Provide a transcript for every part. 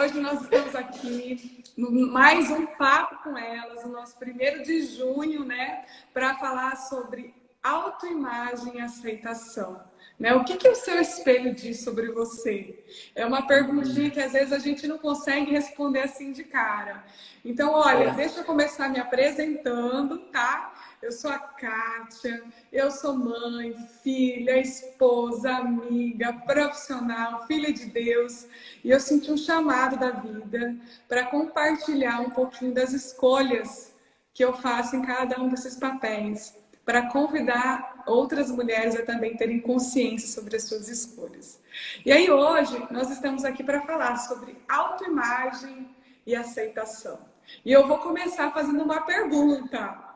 Hoje nós estamos aqui no mais um Papo com Elas, o nosso 1º de junho, né? Para falar sobre autoimagem e aceitação. Né? O que o seu espelho diz sobre você? É uma perguntinha que às vezes a gente não consegue responder assim de cara. Então, olha, deixa eu começar me apresentando, tá? Eu sou a Kátia, eu sou mãe, filha, esposa, amiga, profissional, filha de Deus. E eu senti um chamado da vida para compartilhar um pouquinho das escolhas que eu faço em cada um desses papéis, para convidar outras mulheres a também terem consciência sobre as suas escolhas. E aí hoje nós estamos aqui para falar sobre autoimagem e aceitação. E eu vou começar fazendo uma pergunta.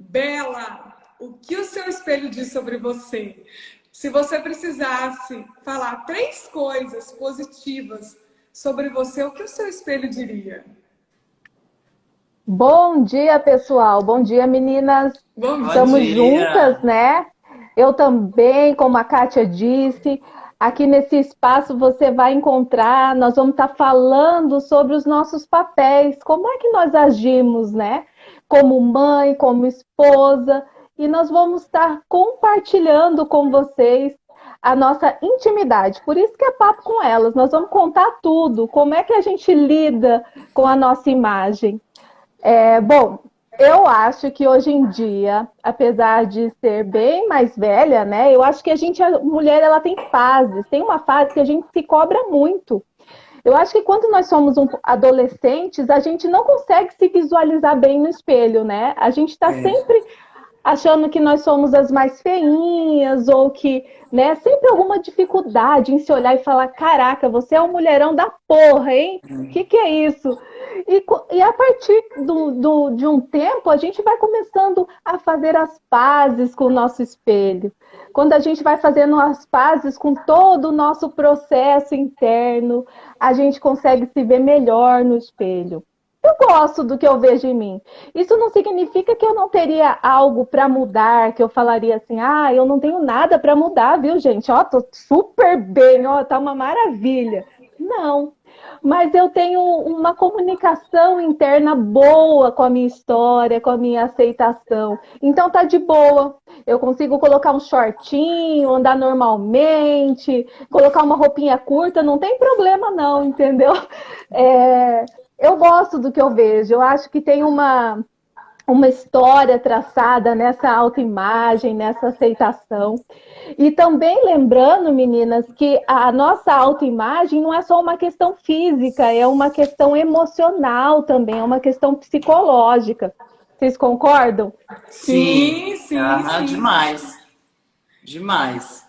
Bela, o que o seu espelho diz sobre você? Se você precisasse falar 3 coisas positivas sobre você, o que o seu espelho diria? Bom dia, pessoal. Bom dia, meninas. Bom Estamos dia. juntas, né? Eu também, como a Kátia disse, aqui nesse espaço você vai encontrar, nós vamos estar falando sobre os nossos papéis, como é que nós agimos, né? Como mãe, como esposa, e nós vamos estar compartilhando com vocês a nossa intimidade. Por isso que é papo com elas. Nós vamos contar tudo, como é que a gente lida com a nossa imagem. Bom, eu acho que hoje em dia, apesar de ser bem mais velha, né? Eu acho que a mulher, ela tem fases. Tem uma fase que a gente se cobra muito. Eu acho que quando nós somos adolescentes, a gente não consegue se visualizar bem no espelho, né? A gente está sempre achando que nós somos as mais feinhas, ou que, né, sempre alguma dificuldade em se olhar e falar, caraca, você é um mulherão da porra, hein? Que é isso? E a partir de um tempo, a gente vai começando a fazer as pazes com o nosso espelho. Quando a gente vai fazendo as pazes com todo o nosso processo interno, a gente consegue se ver melhor no espelho. Eu gosto do que eu vejo em mim. Isso não significa que eu não teria algo para mudar, que eu falaria assim, eu não tenho nada para mudar, viu, gente? Ó, tô super bem, ó, tá uma maravilha. Não, mas eu tenho uma comunicação interna boa com a minha história, com a minha aceitação. Então tá de boa. Eu consigo colocar um shortinho, andar normalmente, colocar uma roupinha curta, não tem problema não, entendeu? Eu gosto do que eu vejo. Eu acho que tem uma história traçada nessa autoimagem, nessa aceitação. E também lembrando, meninas, que a nossa autoimagem não é só uma questão física, é uma questão emocional também, é uma questão psicológica. Vocês concordam? Sim. Demais. Demais.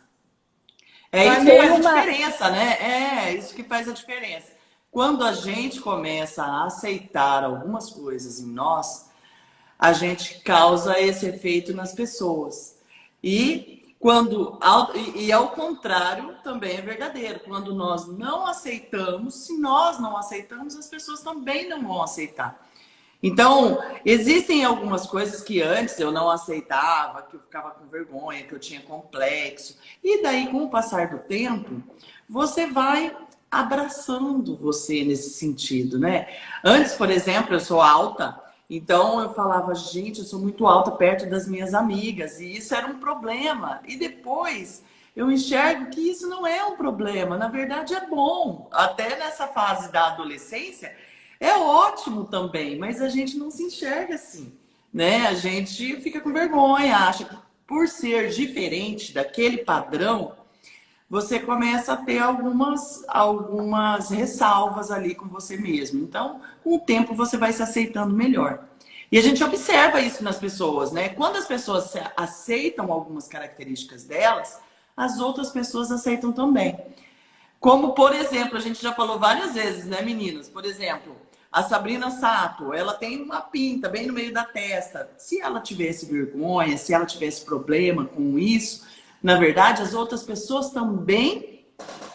É isso que faz a diferença, né? É isso que faz a diferença. Quando a gente começa a aceitar algumas coisas em nós, a gente causa esse efeito nas pessoas. E ao contrário também é verdadeiro. Quando nós não aceitamos, se nós não aceitamos, as pessoas também não vão aceitar. Então, existem algumas coisas que antes eu não aceitava, que eu ficava com vergonha, que eu tinha complexo. E daí, com o passar do tempo, você vai abraçando você nesse sentido, né? Antes, por exemplo, eu sou alta, então eu falava, gente, eu sou muito alta perto das minhas amigas, e isso era um problema. E depois eu enxergo que isso não é um problema, na verdade é bom. Até nessa fase da adolescência é ótimo também, mas a gente não se enxerga assim, né? A gente fica com vergonha, acha que por ser diferente daquele padrão, você começa a ter algumas ressalvas ali com você mesmo. Então, com o tempo, você vai se aceitando melhor. E a gente observa isso nas pessoas, né? Quando as pessoas aceitam algumas características delas, as outras pessoas aceitam também. Como, por exemplo, a gente já falou várias vezes, né, meninas? Por exemplo, a Sabrina Sato, ela tem uma pinta bem no meio da testa. Se ela tivesse vergonha, se ela tivesse problema com isso, na verdade, as outras pessoas também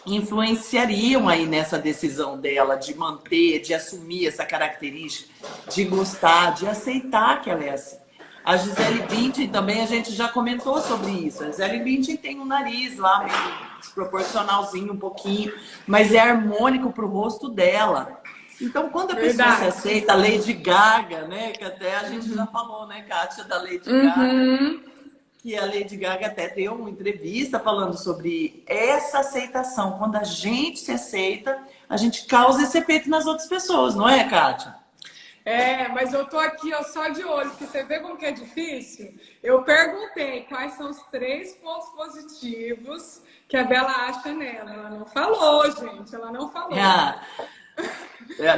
influenciariam aí nessa decisão dela de manter, de assumir essa característica, de gostar, de aceitar que ela é assim. A Gisele Bündchen também, a gente já comentou sobre isso. A Gisele Bündchen tem um nariz lá meio desproporcionalzinho um pouquinho, mas é harmônico pro rosto dela. Então, quando a pessoa se aceita, a Lady Gaga, né? Que até a gente já falou, né, Kátia, da Lady Gaga. Que a Lady Gaga até deu uma entrevista falando sobre essa aceitação. Quando a gente se aceita, a gente causa esse efeito nas outras pessoas, não é, Kátia? É, mas eu tô aqui ó, só de olho, porque você vê como que é difícil? Eu perguntei quais são os 3 pontos positivos que a Bela acha nela. Ela não falou, gente, ela não falou.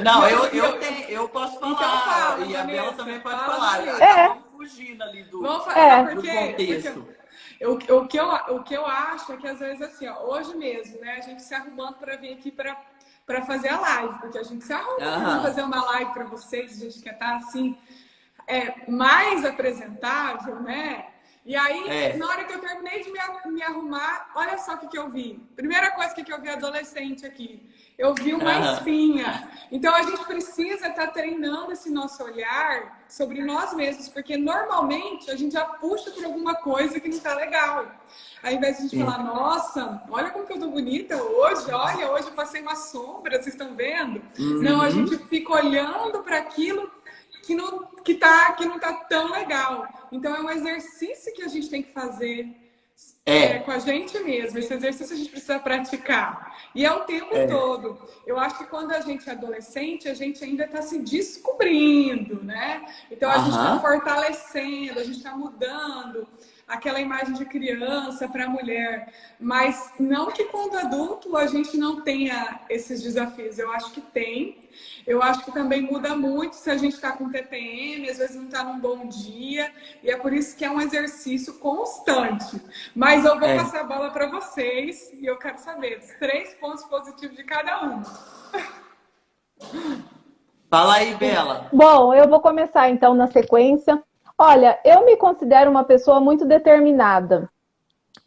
Não, eu posso falar. Então fala, e a Bela também pode falar. Vamos fugindo ali do contexto. O que eu acho é que às vezes assim, ó, hoje mesmo, né, a gente se arrumando para vir aqui para fazer a live, porque a gente se arruma para fazer uma live para vocês, a gente quer estar assim, mais apresentável, né? E aí, na hora que eu terminei de me arrumar, olha só o que eu vi. Primeira coisa que eu vi adolescente aqui. Eu vi uma espinha. Então, a gente precisa estar treinando esse nosso olhar sobre nós mesmos, porque normalmente a gente já puxa por alguma coisa que não está legal. Ao invés de a gente falar, nossa, olha como que eu tô bonita hoje, olha, hoje eu passei uma sombra, vocês estão vendo? Não, a gente fica olhando para aquilo que não tá tão legal. Então é um exercício que a gente tem que fazer com a gente mesmo. Esse exercício a gente precisa praticar. E é o tempo todo. Eu acho que quando a gente é adolescente, a gente ainda está se descobrindo, né? Então a gente está fortalecendo, a gente está mudando aquela imagem de criança para mulher. Mas não que quando adulto a gente não tenha esses desafios. Eu acho que tem. Eu acho que também muda muito se a gente está com TPM, às vezes não está num bom dia. E é por isso que é um exercício constante. Mas eu vou passar a bola para vocês e eu quero saber os 3 pontos positivos de cada um. Fala aí, Bela. Bom, eu vou começar então na sequência. Olha, eu me considero uma pessoa muito determinada.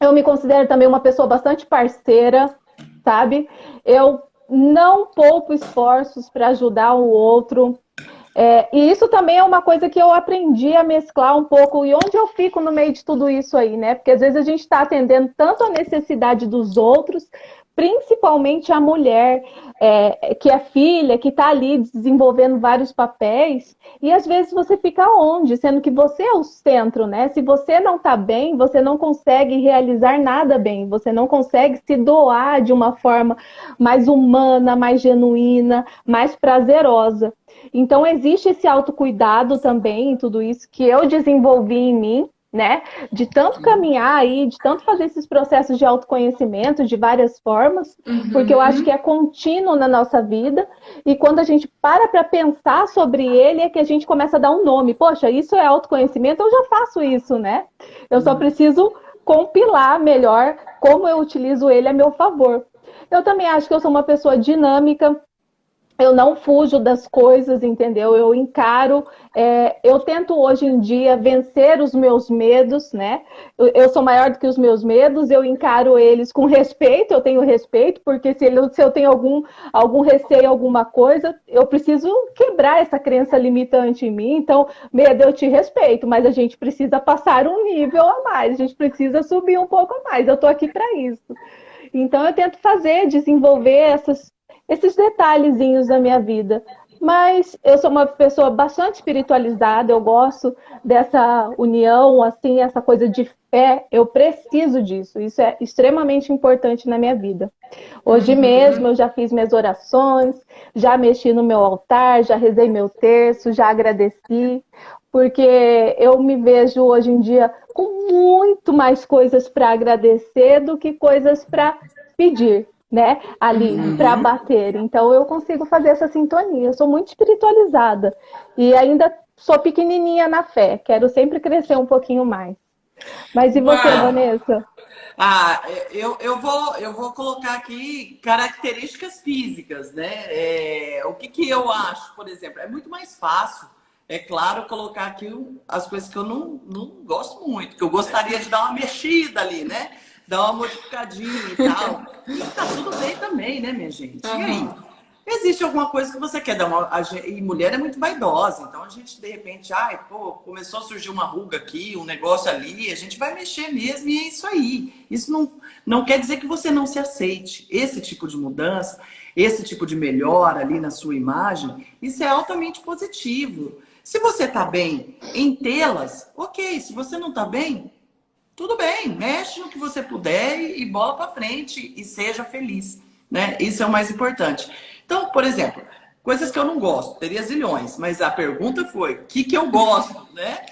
Eu me considero também uma pessoa bastante parceira, sabe? Eu não poupo esforços para ajudar o outro. E isso também é uma coisa que eu aprendi a mesclar um pouco. E onde eu fico no meio de tudo isso aí, né? Porque às vezes a gente está atendendo tanto a necessidade dos outros, principalmente a mulher, que é filha, que está ali desenvolvendo vários papéis, e às vezes você fica onde? Sendo que você é o centro, né? Se você não está bem, você não consegue realizar nada bem, você não consegue se doar de uma forma mais humana, mais genuína, mais prazerosa. Então existe esse autocuidado também em tudo isso que eu desenvolvi em mim, né? De tanto caminhar aí, de tanto fazer esses processos de autoconhecimento de várias formas, porque eu acho que é contínuo na nossa vida, e quando a gente para pensar sobre ele, é que a gente começa a dar um nome. Poxa, isso é autoconhecimento, eu já faço isso, né? Eu só preciso compilar melhor como eu utilizo ele a meu favor. Eu também acho que eu sou uma pessoa dinâmica. Eu não fujo das coisas, entendeu? Eu encaro, eu tento hoje em dia vencer os meus medos, né? Eu sou maior do que os meus medos, eu encaro eles com respeito, eu tenho respeito, porque se eu tenho algum receio, alguma coisa, eu preciso quebrar essa crença limitante em mim. Então, medo, eu te respeito, mas a gente precisa passar um nível a mais, a gente precisa subir um pouco a mais, eu tô aqui para isso. Então, eu tento desenvolver esses detalhezinhos da minha vida. Mas eu sou uma pessoa bastante espiritualizada, eu gosto dessa união, assim, essa coisa de fé, eu preciso disso, isso é extremamente importante na minha vida. Hoje mesmo eu já fiz minhas orações, já mexi no meu altar, já rezei meu terço, já agradeci, porque eu me vejo hoje em dia com muito mais coisas para agradecer do que coisas para pedir, né, ali para bater. Então eu consigo fazer essa sintonia. Eu sou muito espiritualizada e ainda sou pequenininha na fé. Quero sempre crescer um pouquinho mais. Mas e você, Vanessa? Eu vou colocar aqui características físicas, né? O que eu acho, por exemplo, é muito mais fácil, é claro, colocar aqui as coisas que eu não gosto muito, que eu gostaria de dar uma mexida ali, né? Dar uma modificadinha e tal. E tá tudo bem também, né, minha gente? E aí? existe alguma coisa que você quer dar e mulher é muito vaidosa, então a gente de repente, pô, começou a surgir uma ruga aqui, um negócio ali, a gente vai mexer mesmo e é isso aí. Isso não quer dizer que você não se aceite. Esse tipo de mudança, esse tipo de melhora ali na sua imagem, isso é altamente positivo. Se você tá bem em tê-las, ok. Se você não tá bem, tudo bem, mexe no que você puder e bola para frente e seja feliz, né? Isso é o mais importante. Então, por exemplo, coisas que eu não gosto, teria zilhões, mas a pergunta foi, o que eu gosto, né?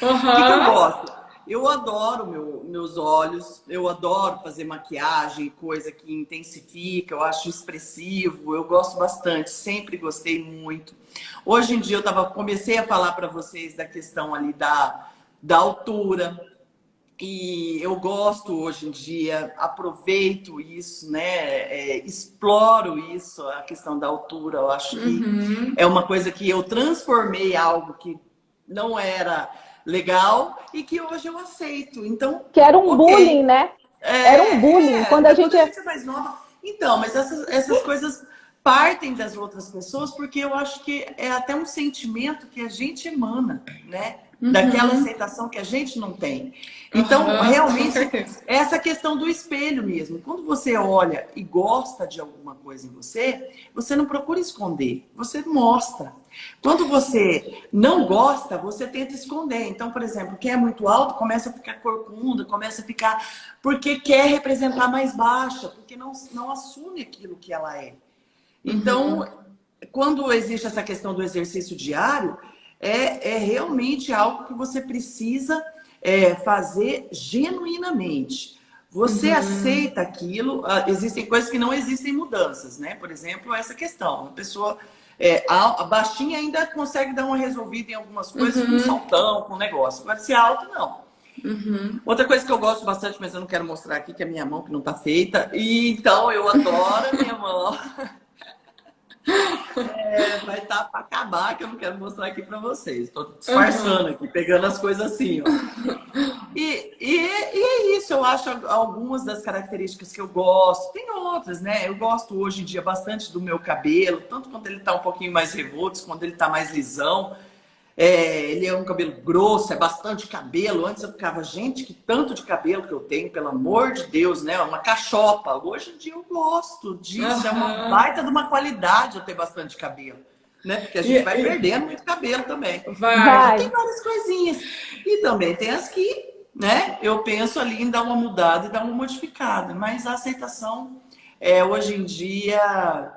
O que eu gosto? Eu adoro meus olhos, eu adoro fazer maquiagem, coisa que intensifica, eu acho expressivo, eu gosto bastante, sempre gostei muito. Hoje em dia comecei a falar para vocês da questão ali da altura. E eu gosto hoje em dia, aproveito isso, né? Exploro isso, a questão da altura. Eu acho que é uma coisa que eu transformei algo que não era legal e que hoje eu aceito. Então, que era um bullying, né? Era um bullying. Quando a gente é mais nova. Então, mas essas coisas partem das outras pessoas, porque eu acho que é até um sentimento que a gente emana, né? Daquela aceitação que a gente não tem. Então, realmente, essa questão do espelho mesmo. Quando você olha e gosta de alguma coisa em você, você não procura esconder, você mostra. Quando você não gosta, você tenta esconder. Então, por exemplo, quem é muito alto começa a ficar corcunda, começa a ficar... porque quer representar mais baixa, porque não assume aquilo que ela é. Então, quando existe essa questão do exercício diário, é realmente algo que você precisa fazer genuinamente. Você aceita aquilo, existem coisas que não existem mudanças, né? Por exemplo, essa questão. A pessoa a baixinha ainda consegue dar uma resolvida em algumas coisas, com um saltão, com um negócio. Agora, se é alto, não. Outra coisa que eu gosto bastante, mas eu não quero mostrar aqui, que é a minha mão, que não tá feita. E então, eu adoro a minha mão. Vai estar para acabar, que eu não quero mostrar aqui para vocês. Estou disfarçando aqui, pegando as coisas assim, ó. E é isso, eu acho algumas das características que eu gosto. Tem outras, né? Eu gosto hoje em dia bastante do meu cabelo, tanto quando ele está um pouquinho mais revolto, quando ele está mais lisão. Ele é um cabelo grosso, é bastante cabelo. Antes eu ficava, gente, que tanto de cabelo que eu tenho, pelo amor de Deus, né? Uma cachopa. Hoje em dia eu gosto disso, é uma baita de uma qualidade eu ter bastante cabelo, né? Porque a gente vai perdendo muito cabelo também. Vai. Tem várias coisinhas. E também tem as que, né? Eu penso ali em dar uma mudada e dar uma modificada. Mas a aceitação, hoje em dia...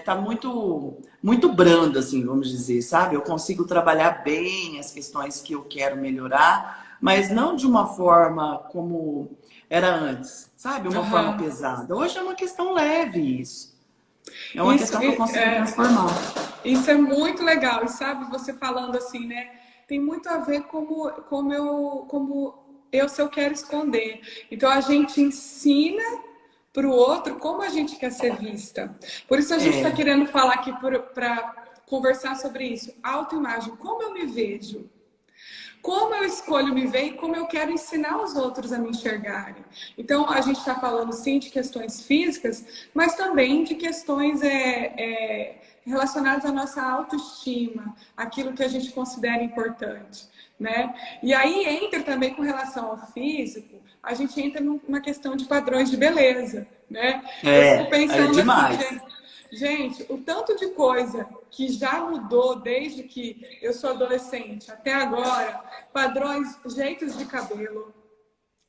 tá muito branda, assim, vamos dizer, sabe? Eu consigo trabalhar bem as questões que eu quero melhorar, mas não de uma forma como era antes, sabe? Uma forma pesada. Hoje é uma questão leve isso. É uma questão que eu consigo transformar. Isso é muito legal. E sabe, você falando assim, né? Tem muito a ver como se eu quero esconder. Então a gente ensina para o outro como a gente quer ser vista. Por isso a gente está querendo falar aqui para conversar sobre isso. Autoimagem, como eu me vejo? Como eu escolho me ver e como eu quero ensinar os outros a me enxergarem. Então, a gente está falando, sim, de questões físicas, mas também de questões relacionadas à nossa autoestima, aquilo que a gente considera importante, né? E aí entra também com relação ao físico, a gente entra numa questão de padrões de beleza, né? Eu fico pensando demais. Assim, gente, o tanto de coisa que já mudou desde que eu sou adolescente até agora, padrões, jeitos de cabelo,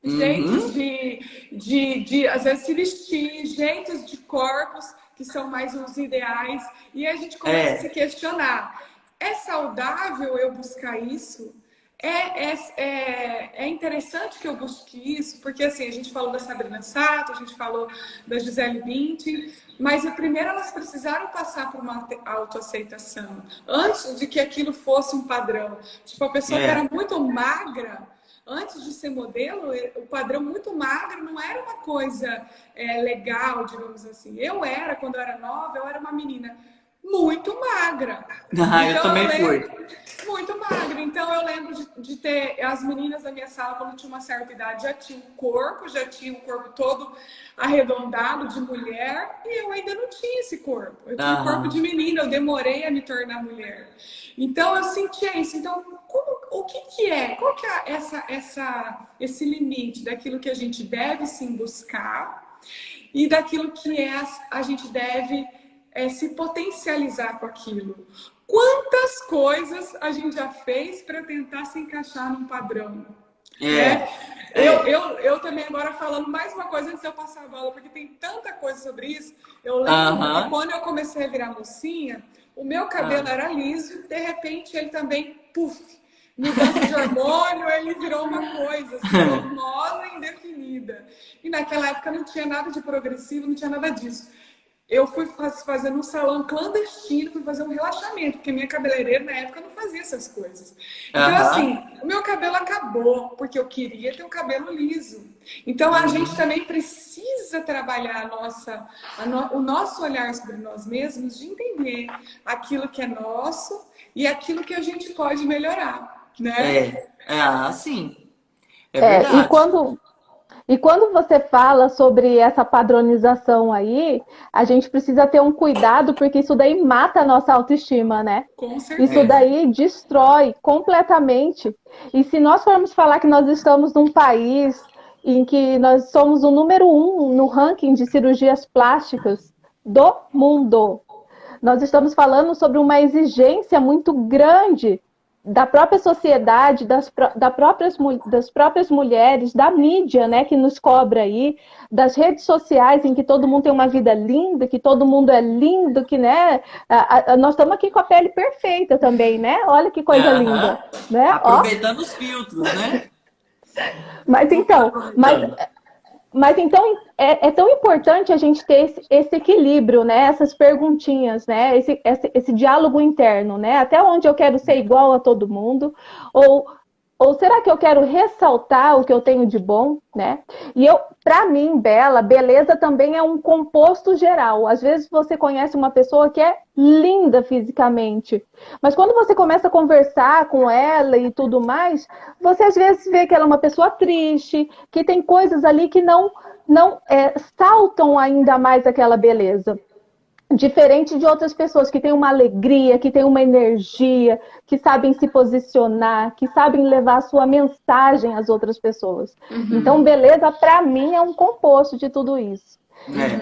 jeitos de às vezes se vestir, jeitos de corpos que são mais os ideais, e a gente começa a se questionar, é saudável eu buscar isso? É interessante que eu busque isso, porque assim, a gente falou da Sabrina Sato, a gente falou da Gisele Bündchen, mas primeiro elas precisaram passar por uma autoaceitação, antes de que aquilo fosse um padrão. Tipo, a pessoa que era muito magra, antes de ser modelo, o padrão muito magro não era uma coisa legal, digamos assim. Quando eu era nova, eu era uma menina muito magra. Eu também fui. Muito magra. Então, Então, eu lembro de ter as meninas da minha sala, quando tinha uma certa idade, já tinham o corpo todo arredondado de mulher, e eu ainda não tinha esse corpo. Eu tinha um corpo de menina, eu demorei a me tornar mulher. Então, eu sentia isso. Então, o que é? Qual que é esse limite daquilo que a gente deve, sim, buscar e daquilo que a gente deve se potencializar com aquilo? Quantas coisas a gente já fez para tentar se encaixar num padrão? Eu também agora falando mais uma coisa antes de eu passar a bola, porque tem tanta coisa sobre isso. Eu lembro que quando eu comecei a virar mocinha, o meu cabelo era liso, de repente ele também, mudança de hormônio, ele virou uma coisa assim, formosa e indefinida. E naquela época não tinha nada de progressivo, não tinha nada disso. Eu fui fazer um salão clandestino, fui fazer um relaxamento, porque minha cabeleireira na época não fazia essas coisas. Então, assim, o meu cabelo acabou, porque eu queria ter um cabelo liso. Então, a gente também precisa trabalhar o nosso olhar sobre nós mesmos, de entender aquilo que é nosso e aquilo que a gente pode melhorar, né? Sim. É verdade. E quando você fala sobre essa padronização aí, a gente precisa ter um cuidado, porque isso daí mata a nossa autoestima, né? Com certeza. Isso daí destrói completamente. E se nós formos falar que nós estamos num país em que nós somos o número 1 no ranking de cirurgias plásticas do mundo, nós estamos falando sobre uma exigência muito grande da própria sociedade, das próprias mulheres, da mídia, né, que nos cobra aí, das redes sociais em que todo mundo tem uma vida linda, que todo mundo é lindo, que, né, nós estamos aqui com a pele perfeita também, né? Olha que coisa linda, né? Aproveitando os filtros, né? Mas então é tão importante a gente ter esse equilíbrio, né? Essas perguntinhas, né? Esse diálogo interno, né? Até onde eu quero ser igual a todo mundo? Ou será que eu quero ressaltar o que eu tenho de bom, né? E para mim, beleza também é um composto geral. Às vezes você conhece uma pessoa que é linda fisicamente, mas quando você começa a conversar com ela e tudo mais, você às vezes vê que ela é uma pessoa triste, que tem coisas ali que não saltam ainda mais aquela beleza. Diferente de outras pessoas que têm uma alegria, que têm uma energia, que sabem se posicionar, que sabem levar a sua mensagem às outras pessoas. Então, beleza, para mim, é um composto de tudo isso.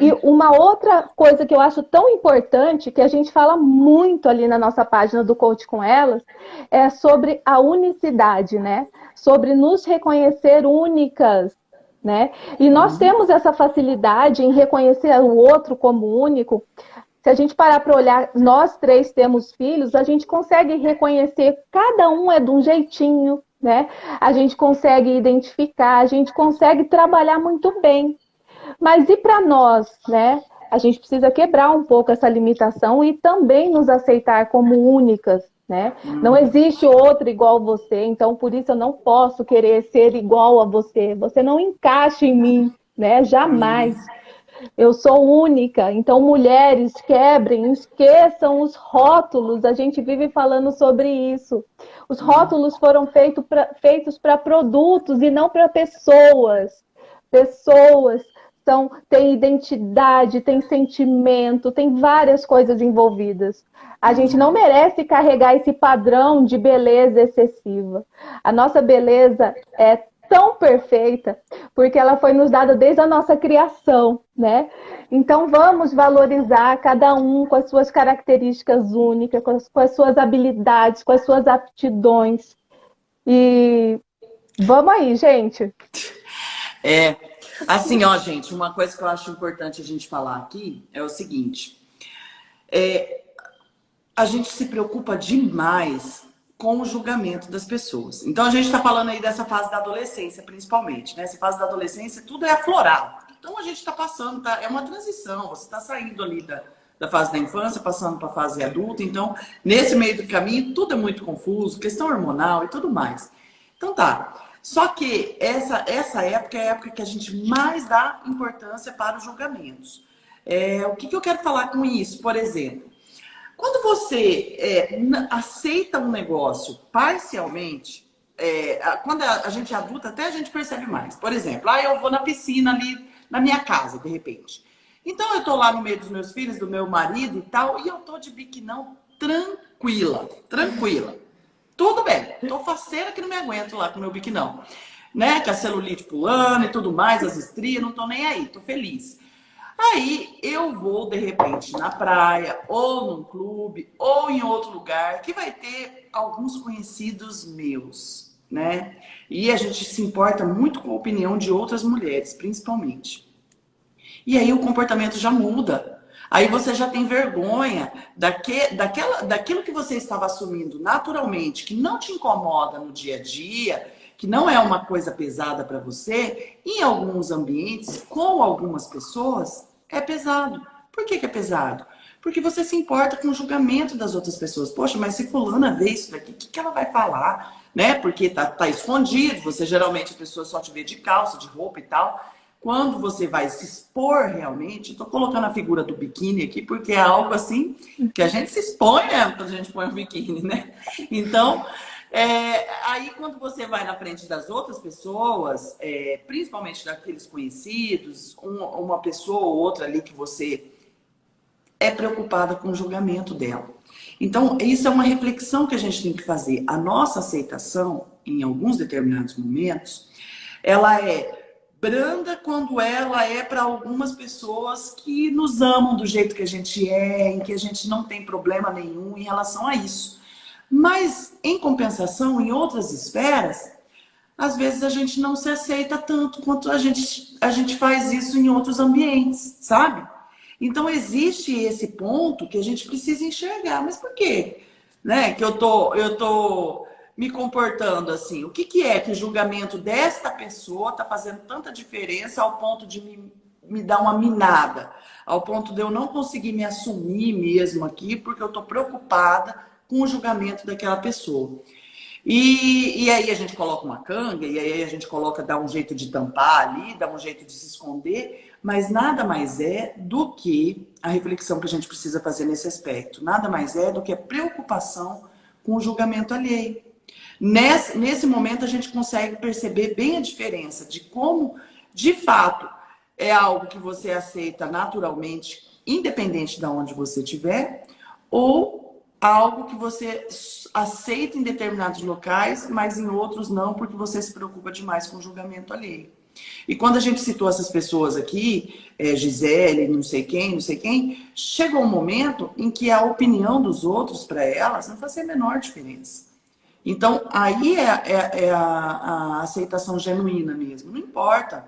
E uma outra coisa que eu acho tão importante, que a gente fala muito ali na nossa página do Coach com Elas, é sobre a unicidade, né? Sobre nos reconhecer únicas, né? E nós temos essa facilidade em reconhecer o outro como único. Se a gente parar para olhar, nós 3 temos filhos, a gente consegue reconhecer, cada um é de um jeitinho, né? A gente consegue identificar, a gente consegue trabalhar muito bem. Mas e para nós, né? A gente precisa quebrar um pouco essa limitação e também nos aceitar como únicas, né? Não existe outro igual a você, então por isso eu não posso querer ser igual a você. Você não encaixa em mim, né? Jamais. Eu sou única. Então, mulheres, quebrem, esqueçam os rótulos. A gente vive falando sobre isso. Os rótulos foram feitos para produtos e não para pessoas. Pessoas têm identidade, têm sentimento, tem várias coisas envolvidas. A gente não merece carregar esse padrão de beleza excessiva. A nossa beleza é tão perfeita, porque ela foi nos dada desde a nossa criação, né? Então vamos valorizar cada um com as suas características únicas, com as suas habilidades, com as suas aptidões. E vamos aí, gente. Assim, gente, uma coisa que eu acho importante a gente falar aqui é o seguinte. A gente se preocupa demais com o julgamento das pessoas. Então, a gente está falando aí dessa fase da adolescência, principalmente, né? Essa fase da adolescência, tudo é aflorado. Então, a gente está passando, é uma transição. Você está saindo ali da fase da infância, passando para a fase adulta. Então, nesse meio do caminho, tudo é muito confuso, questão hormonal e tudo mais. Então, tá. Só que essa época é a época que a gente mais dá importância para os julgamentos. O que eu quero falar com isso? Por exemplo, Quando você aceita um negócio parcialmente, quando a gente é adulta, até a gente percebe mais. Por exemplo, eu vou na piscina ali na minha casa, de repente. Então eu tô lá no meio dos meus filhos, do meu marido e tal, e eu tô de biquinão tranquila, tranquila. Tudo bem, tô faceira que não me aguento lá com o meu biquinão. Né? Com a celulite pulando e tudo mais, as estrias, não tô nem aí, tô feliz. Aí eu vou, de repente, na praia, ou num clube, ou em outro lugar, que vai ter alguns conhecidos meus, né? E a gente se importa muito com a opinião de outras mulheres, principalmente. E aí o comportamento já muda. Aí você já tem vergonha daquilo que você estava assumindo naturalmente, que não te incomoda no dia a dia, que não é uma coisa pesada para você, em alguns ambientes, com algumas pessoas, é pesado. Por que é pesado? Porque você se importa com o julgamento das outras pessoas. Poxa, mas se fulana vê isso daqui, o que ela vai falar? Né? Porque tá escondido, você geralmente a pessoa só te vê de calça, de roupa e tal. Quando você vai se expor realmente, estou colocando a figura do biquíni aqui, porque é algo assim que a gente se expõe mesmo quando a gente põe um biquíni, né? Então, aí quando você vai na frente das outras pessoas, principalmente daqueles conhecidos, uma pessoa ou outra ali que você é preocupada com o julgamento dela. Então, isso é uma reflexão que a gente tem que fazer. A nossa aceitação, em alguns determinados momentos, ela é branda quando ela é para algumas pessoas que nos amam do jeito que a gente é, em que a gente não tem problema nenhum em relação a isso. Mas, em compensação, em outras esferas, às vezes a gente não se aceita tanto quanto a gente faz isso em outros ambientes, sabe? Então, existe esse ponto que a gente precisa enxergar. Mas por quê? Né? Que eu tô me comportando assim? O que é que o julgamento desta pessoa está fazendo tanta diferença ao ponto de me dar uma minada? Ao ponto de eu não conseguir me assumir mesmo aqui, porque eu estou preocupada com o julgamento daquela pessoa. E aí a gente coloca uma canga, e aí a gente dá um jeito de tampar ali, dá um jeito de se esconder, mas nada mais é do que a reflexão que a gente precisa fazer nesse aspecto. Nada mais é do que a preocupação com o julgamento alheio. Nesse momento a gente consegue perceber bem a diferença de como, de fato, é algo que você aceita naturalmente, independente de onde você estiver, ou algo que você aceita em determinados locais, mas em outros não, porque você se preocupa demais com o julgamento alheio. E quando a gente citou essas pessoas aqui, Gisele, não sei quem, chegou um momento em que a opinião dos outros para elas não fazia a menor diferença. Então, aí é a aceitação genuína mesmo. Não importa,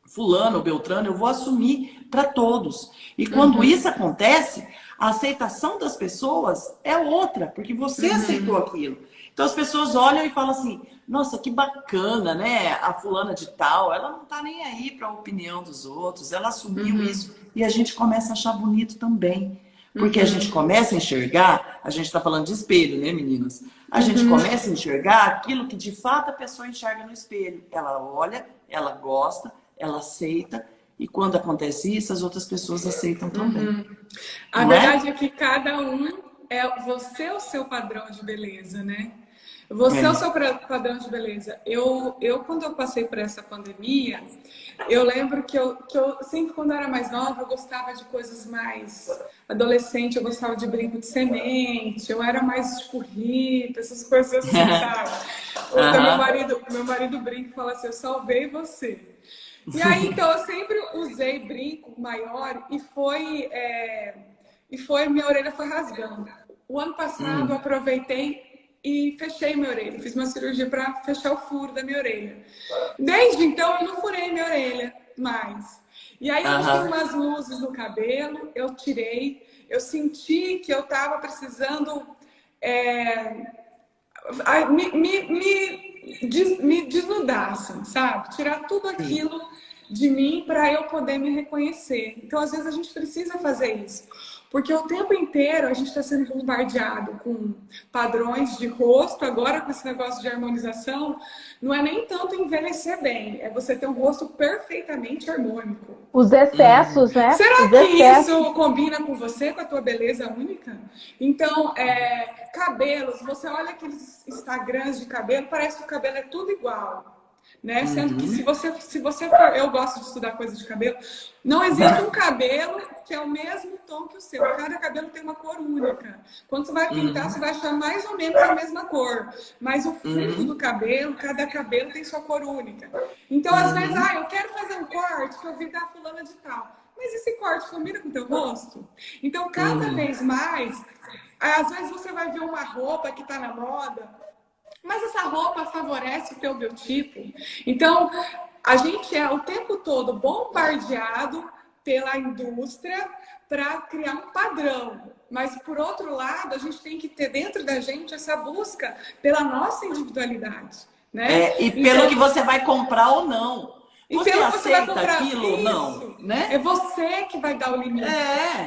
fulano ou beltrano, eu vou assumir para todos. E quando isso acontece, a aceitação das pessoas é outra, porque você aceitou aquilo. Então, as pessoas olham e falam assim, nossa, que bacana, né? A fulana de tal, ela não tá nem aí para a opinião dos outros, ela assumiu isso. E a gente começa a achar bonito também. Porque a gente começa a enxergar, a gente está falando de espelho, né, meninas? A gente começa a enxergar aquilo que de fato a pessoa enxerga no espelho. Ela olha, ela gosta, ela aceita, e quando acontece isso, as outras pessoas aceitam também. A verdade é que cada um você é o seu padrão de beleza, né? Você é o seu padrão de beleza. Quando eu passei por essa pandemia, eu lembro que eu sempre, quando eu era mais nova, eu gostava de coisas mais adolescente, eu gostava de brinco de semente, eu era mais, tipo, hippie, essas coisas assim, sabe? Meu marido brinca e fala assim, eu salvei você. E aí, então, eu sempre usei brinco maior e minha orelha foi rasgando. O ano passado, eu aproveitei e fechei minha orelha. Fiz uma cirurgia para fechar o furo da minha orelha. Desde então, eu não furei minha orelha mais. E aí, eu tinha umas luzes no cabelo, eu tirei. Eu senti que eu estava precisando me desnudar, assim, sabe? Tirar tudo aquilo de mim para eu poder me reconhecer. Então, às vezes, a gente precisa fazer isso. Porque o tempo inteiro a gente está sendo bombardeado com padrões de rosto, agora com esse negócio de harmonização, não é nem tanto envelhecer bem, é você ter um rosto perfeitamente harmônico. Os excessos, né? Será Os que excessos. isso combina com você, com a tua beleza única? Então, cabelos, você olha aqueles Instagrams de cabelo, parece que o cabelo é tudo igual. Né? Sendo que se você for, eu gosto de estudar coisas de cabelo, não existe um cabelo que é o mesmo tom que o seu. Cada cabelo tem uma cor única. Quando você vai pintar, você vai achar mais ou menos a mesma cor. Mas o fundo do cabelo, cada cabelo tem sua cor única. Então, às vezes, eu quero fazer um corte que eu vi da fulana de tal. Mas esse corte combina com o teu rosto? Então, cada vez mais, às vezes você vai ver uma roupa que está na moda, mas essa roupa favorece o teu biotipo. Então, a gente é o tempo todo bombardeado pela indústria para criar um padrão. Mas, por outro lado, a gente tem que ter dentro da gente essa busca pela nossa individualidade. Né? E pelo que você vai comprar ou não. Você pelo que você vai aceita comprar aquilo ou não? Né? É você que vai dar o limite.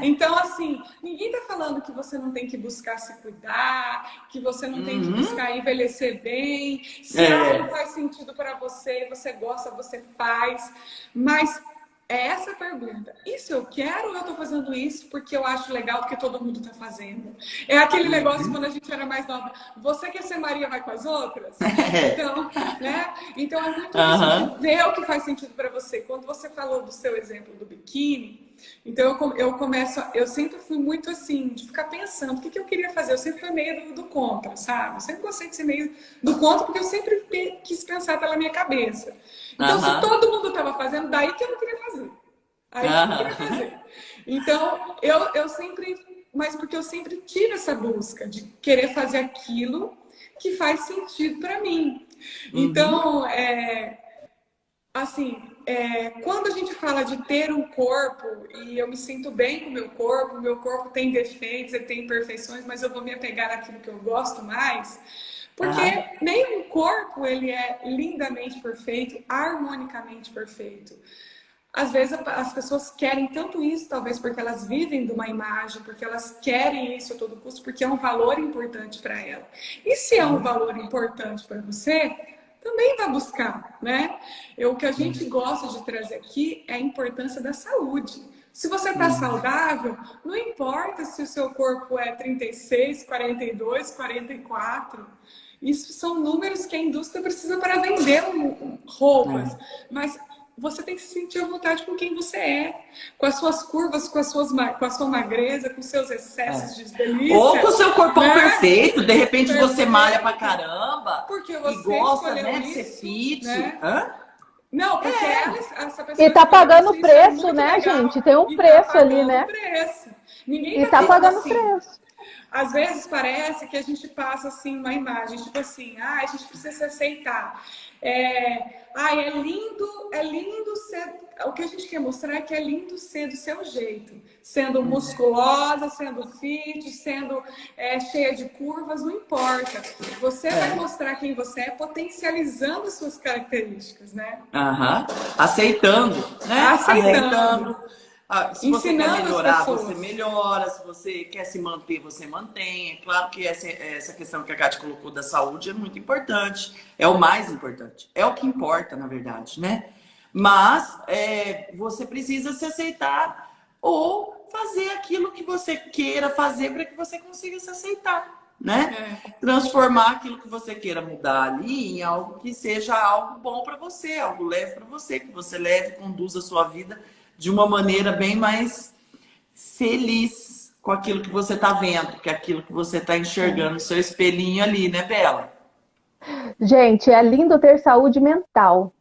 Então, assim, ninguém tá falando que você não tem que buscar se cuidar, que você não tem que buscar envelhecer bem. Se algo faz sentido para você, você gosta, você faz. Mas é essa a pergunta. Isso eu quero ou eu tô fazendo isso porque eu acho legal, porque todo mundo tá fazendo? É aquele negócio quando a gente era mais nova. Você quer ser Maria, vai com as outras? Então, né? Então é muito isso de ver o que faz sentido para você. Quando você falou do seu exemplo do biquíni, então eu sempre fui muito assim, de ficar pensando o que eu queria fazer. Eu sempre fui meio do contra, sabe? Eu sempre gostei de ser meio do contra, porque eu sempre quis pensar pela minha cabeça. Então, se todo mundo estava fazendo, daí que eu não queria fazer. Aí eu não queria fazer. Então, eu sempre... Mas porque eu sempre tive essa busca de querer fazer aquilo que faz sentido para mim. Então, quando a gente fala de ter um corpo, e eu me sinto bem com o meu corpo tem defeitos, ele tem imperfeições, mas eu vou me apegar naquilo que eu gosto mais... Porque nenhum corpo ele é lindamente perfeito, harmonicamente perfeito. Às vezes as pessoas querem tanto isso, talvez porque elas vivem de uma imagem, porque elas querem isso a todo custo, porque é um valor importante para ela. E se é um valor importante para você, também vai buscar, né? O que a gente gosta de trazer aqui é a importância da saúde. Se você está saudável, não importa se o seu corpo é 36, 42, 44. Isso são números que a indústria precisa para vender roupas. Mas você tem que se sentir à vontade com quem você é. Com as suas curvas, com a sua magreza, com os seus excessos de delícia. Ou com o seu corpão perfeito. De repente você malha pra caramba. Porque você e gosta, escolheu de ser fit. Né? Não, porque essa pessoa... E tá pagando preço, né, gente? Tem um preço ali, né? Ninguém tá pagando preço. Às vezes parece que a gente passa assim uma imagem, tipo assim, a gente precisa se aceitar. É lindo ser... O que a gente quer mostrar é que é lindo ser do seu jeito. Sendo musculosa, sendo fit, sendo cheia de curvas, não importa. Você vai mostrar quem você é, potencializando as suas características, né? Aceitando, né? Aceitando. Se você Ensinando quer melhorar, as pessoas. você melhora. Se você quer se manter, você mantém. É claro que essa questão que a Kátia colocou da saúde é muito importante. É o mais importante. É o que importa, na verdade, né? Mas você precisa se aceitar ou fazer aquilo que você queira fazer para que você consiga se aceitar, né? Transformar aquilo que você queira mudar ali em algo que seja algo bom para você, algo leve para você, que você leve e conduza a sua vida de uma maneira bem mais feliz com aquilo que você está vendo, que é aquilo que você está enxergando no seu espelhinho ali, né, Bela? Gente, é lindo ter saúde mental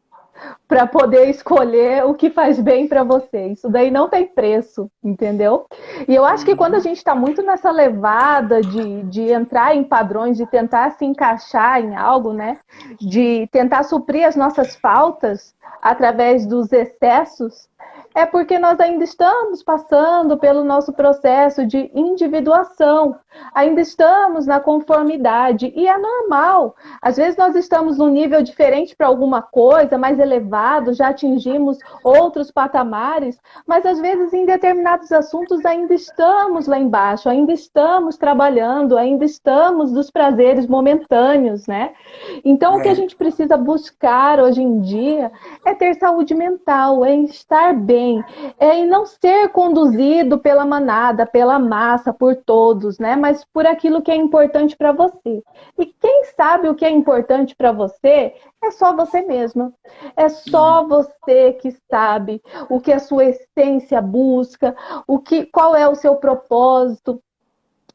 para poder escolher o que faz bem para você. Isso daí não tem preço, entendeu? E eu acho que quando a gente está muito nessa levada de entrar em padrões, de tentar se encaixar em algo, né? De tentar suprir as nossas faltas através dos excessos, é porque nós ainda estamos passando pelo nosso processo de individuação, ainda estamos na conformidade, e é normal. Às vezes nós estamos num nível diferente para alguma coisa, mais elevado, já atingimos outros patamares, mas às vezes em determinados assuntos ainda estamos lá embaixo, ainda estamos trabalhando, ainda estamos nos prazeres momentâneos, né? Então o que a gente precisa buscar hoje em dia é ter saúde mental, é estar bem, é em não ser conduzido pela manada, pela massa, por todos, né? Mas por aquilo que é importante para você. E quem sabe o que é importante para você é só você mesma. É só você que sabe o que a sua essência busca, qual é o seu propósito.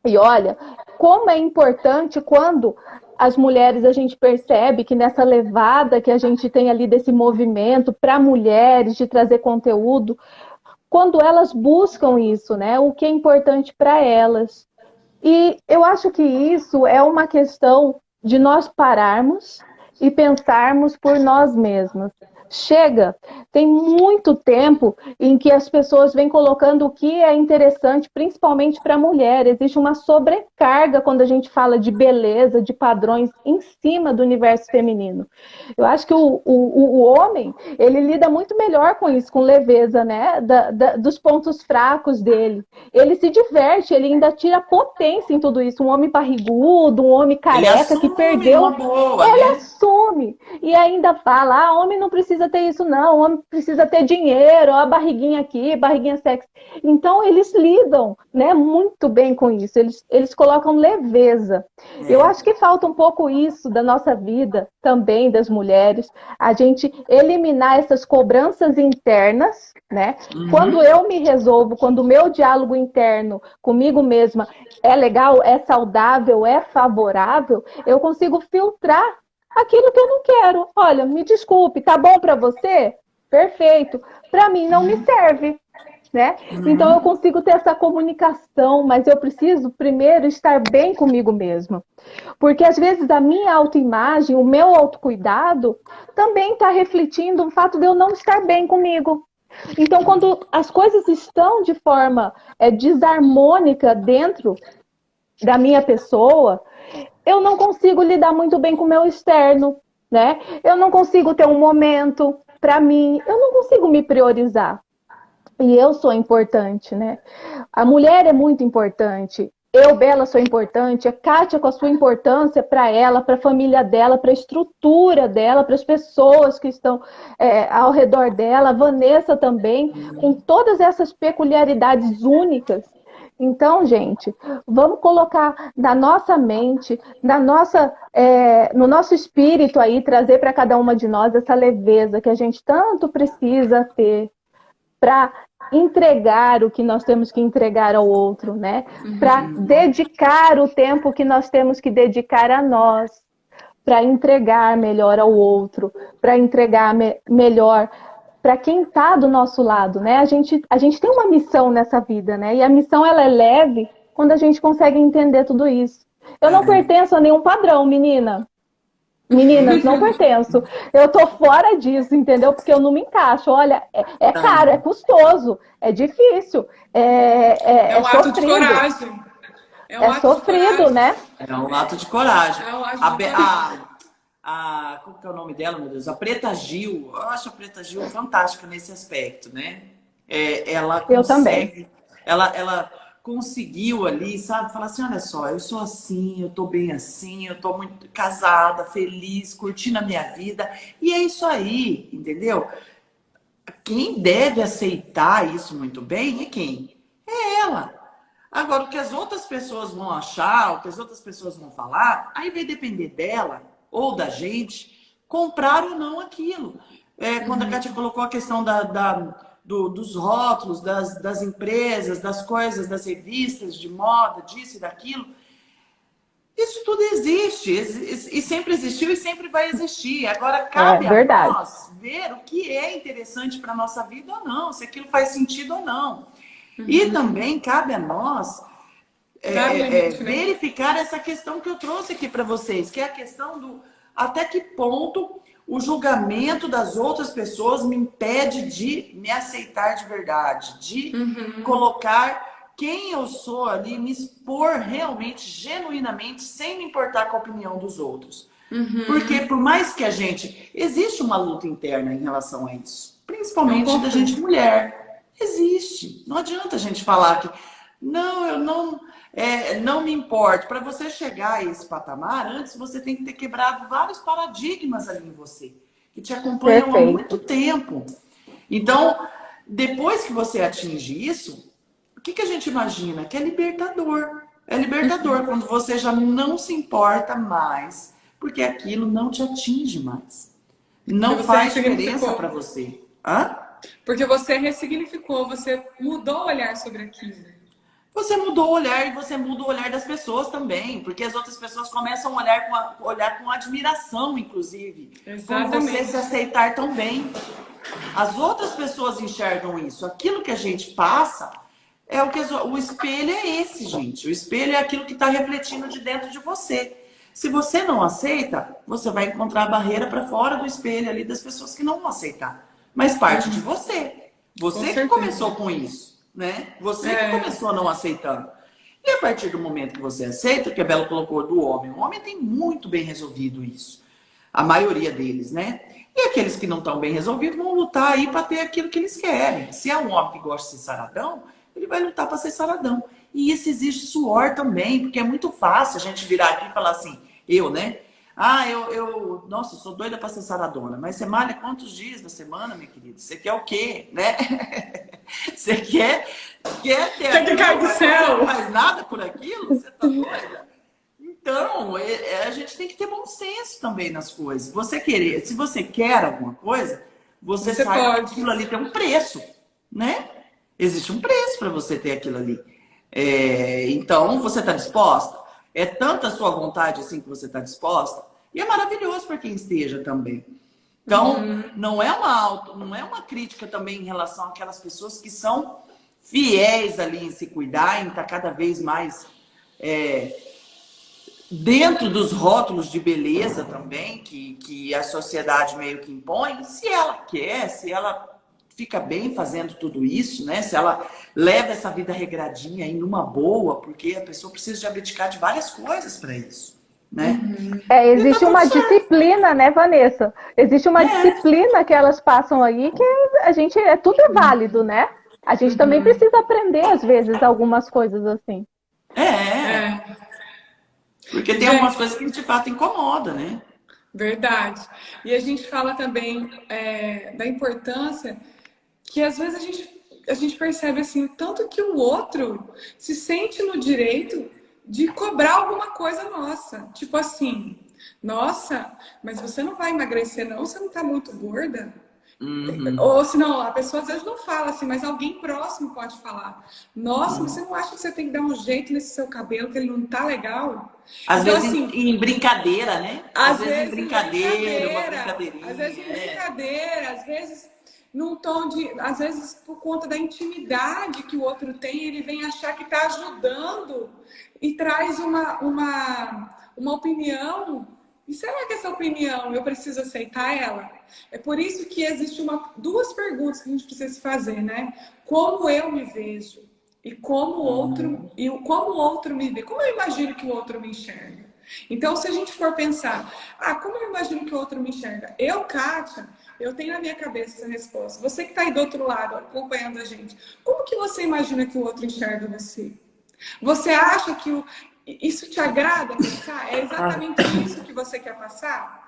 E olha, como é importante quando as mulheres, a gente percebe que nessa levada que a gente tem ali desse movimento para mulheres, de trazer conteúdo, quando elas buscam isso, né? O que é importante para elas. E eu acho que isso é uma questão de nós pararmos e pensarmos por nós mesmas. Chega, tem muito tempo em que as pessoas vêm colocando o que é interessante, principalmente para a mulher. Existe uma sobrecarga quando a gente fala de beleza, de padrões em cima do universo feminino. Eu acho que o homem, ele lida muito melhor com isso, com leveza, né? Dos pontos fracos dele. Ele se diverte, ele ainda tira potência em tudo isso. Um homem barrigudo, um homem careca que perdeu, uma boa, ele né? assume. E ainda fala, homem não precisa ter isso não, homem precisa ter dinheiro, ó, a barriguinha aqui, barriguinha sexy. Então eles lidam, né, muito bem com isso, eles colocam leveza. Eu acho que falta um pouco isso da nossa vida, também das mulheres, a gente eliminar essas cobranças internas, né? Quando eu me resolvo, quando o meu diálogo interno comigo mesma é legal, é saudável, é favorável, eu consigo filtrar aquilo que eu não quero. Olha, me desculpe, tá bom para você? Perfeito. Para mim não me serve, né? Então eu consigo ter essa comunicação, mas eu preciso primeiro estar bem comigo mesma. Porque às vezes a minha autoimagem, o meu autocuidado, também está refletindo o fato de eu não estar bem comigo. Então, quando as coisas estão de forma desarmônica dentro da minha pessoa, eu não consigo lidar muito bem com o meu externo, né? Eu não consigo ter um momento para mim, eu não consigo me priorizar. E eu sou importante, né? A mulher é muito importante. Eu, Bela, sou importante. A Kátia, com a sua importância para ela, para a família dela, para a estrutura dela, para as pessoas que estão ao redor dela. A Vanessa também, com todas essas peculiaridades únicas. Então, gente, vamos colocar na nossa mente, no nosso espírito aí, trazer para cada uma de nós essa leveza que a gente tanto precisa ter para entregar o que nós temos que entregar ao outro, né? Para dedicar o tempo que nós temos que dedicar a nós, para entregar melhor ao outro, para entregar melhor para quem está do nosso lado, né? A gente tem uma missão nessa vida, né? E a missão ela é leve quando a gente consegue entender tudo isso. Eu não pertenço a nenhum padrão, menina. Meninas, não pertenço. Eu tô fora disso, entendeu? Porque eu não me encaixo. Olha, é caro, é custoso, é difícil, é um ato de coragem. É sofrido, né? É um ato de coragem. É um ato de coragem. Como que é o nome dela, meu Deus? A Preta Gil. Eu acho a Preta Gil fantástica nesse aspecto, né? Ela consegue, eu também. Ela conseguiu ali, sabe? Falar assim, olha só, eu sou assim, eu tô bem assim, eu tô muito casada, feliz, curtindo a minha vida. E é isso aí, entendeu? Quem deve aceitar isso muito bem é quem? É ela. Agora, o que as outras pessoas vão achar, o que as outras pessoas vão falar, aí vai depender dela ou da gente comprar ou não aquilo. Quando a Kátia colocou a questão dos rótulos, das empresas, das coisas, das revistas de moda, disso e daquilo, isso tudo existe e sempre existiu e sempre vai existir. Agora, cabe a nós ver o que é interessante para a nossa vida ou não, se aquilo faz sentido ou não. E também cabe a nós verificar essa questão que eu trouxe aqui para vocês, que é a questão do até que ponto o julgamento das outras pessoas me impede de me aceitar de verdade, de colocar quem eu sou ali, me expor realmente, genuinamente, sem me importar com a opinião dos outros. Porque por mais que a gente... Existe uma luta interna em relação a isso. Principalmente da gente mulher. Existe. Não adianta a gente falar que não, eu não me importo. Para você chegar a esse patamar, antes você tem que ter quebrado vários paradigmas ali em você, que te acompanham há muito tempo. Então, depois que você atinge isso, o que a gente imagina? Que é libertador. É libertador quando você já não se importa mais, porque aquilo não te atinge mais. Não faz diferença para você. Hã? Porque você ressignificou, você mudou o olhar sobre aquilo. Você mudou o olhar e você muda o olhar das pessoas também, porque as outras pessoas começam a olhar com admiração, inclusive. Exatamente. Por você se aceitar tão bem. As outras pessoas enxergam isso. Aquilo que a gente passa é o que o espelho é esse, gente. O espelho é aquilo que está refletindo de dentro de você. Se você não aceita, você vai encontrar a barreira para fora do espelho ali das pessoas que não vão aceitar. Mas parte de você. Você que começou com isso, né? Você que começou não aceitando. E a partir do momento que você aceita, que a Bela colocou do homem, o homem tem muito bem resolvido isso. A maioria deles, né? E aqueles que não estão bem resolvidos vão lutar aí para ter aquilo que eles querem. Se é um homem que gosta de ser saradão, ele vai lutar para ser saradão. E isso exige suor também, porque é muito fácil a gente virar aqui e falar assim, né? Nossa, eu sou doida para ser saradona. Mas você malha quantos dias na semana, minha querida? Você quer o quê, né? Você quer ter aquilo, cair do céu. Não faz nada por aquilo? Você tá doida? Então, a gente tem que ter bom senso também nas coisas. Se você quer alguma coisa, você sabe que aquilo ali tem um preço, né? Existe um preço para você ter aquilo ali. Então, você está disposta? É tanta a sua vontade assim que você está disposta? E é maravilhoso para quem esteja também. Então, não é uma crítica também em relação àquelas pessoas que são fiéis ali em se cuidar, em estar cada vez mais dentro dos rótulos de beleza também, que a sociedade meio que impõe. Se ela quer, se ela fica bem fazendo tudo isso, né? Se ela leva essa vida regradinha aí numa boa, porque a pessoa precisa de abdicar de várias coisas para isso, né? Existe uma disciplina, né, Vanessa? Existe uma disciplina que elas passam aí que a gente tudo é válido, né? A gente também precisa aprender às vezes algumas coisas assim. Porque tem algumas coisas que de fato incomodam, né? Verdade. E a gente fala também da importância que às vezes a gente percebe assim, tanto que o outro se sente no direito de cobrar alguma coisa nossa. Tipo assim, nossa, mas você não vai emagrecer não? Você não tá muito gorda? Ou senão, a pessoa às vezes não fala assim, mas alguém próximo pode falar. Nossa, você não acha que você tem que dar um jeito nesse seu cabelo, que ele não tá legal? Às então, vezes assim, em brincadeira, né? Às vezes em brincadeira, uma brincadeirinha. Às vezes em brincadeira, às vezes num tom de... Às vezes por conta da intimidade que o outro tem, ele vem achar que está ajudando e traz uma opinião. E será que essa opinião eu preciso aceitar ela? É por isso que existem duas perguntas que a gente precisa fazer, né? Como eu me vejo e como o outro me vê. Como eu imagino que o outro me enxerga? Então, se a gente for pensar, como eu imagino que o outro me enxerga? Eu, Kátia, eu tenho na minha cabeça essa resposta. Você que está aí do outro lado, acompanhando a gente, como que você imagina que o outro enxerga você? Você acha que isso te agrada pensar? É exatamente isso que você quer passar?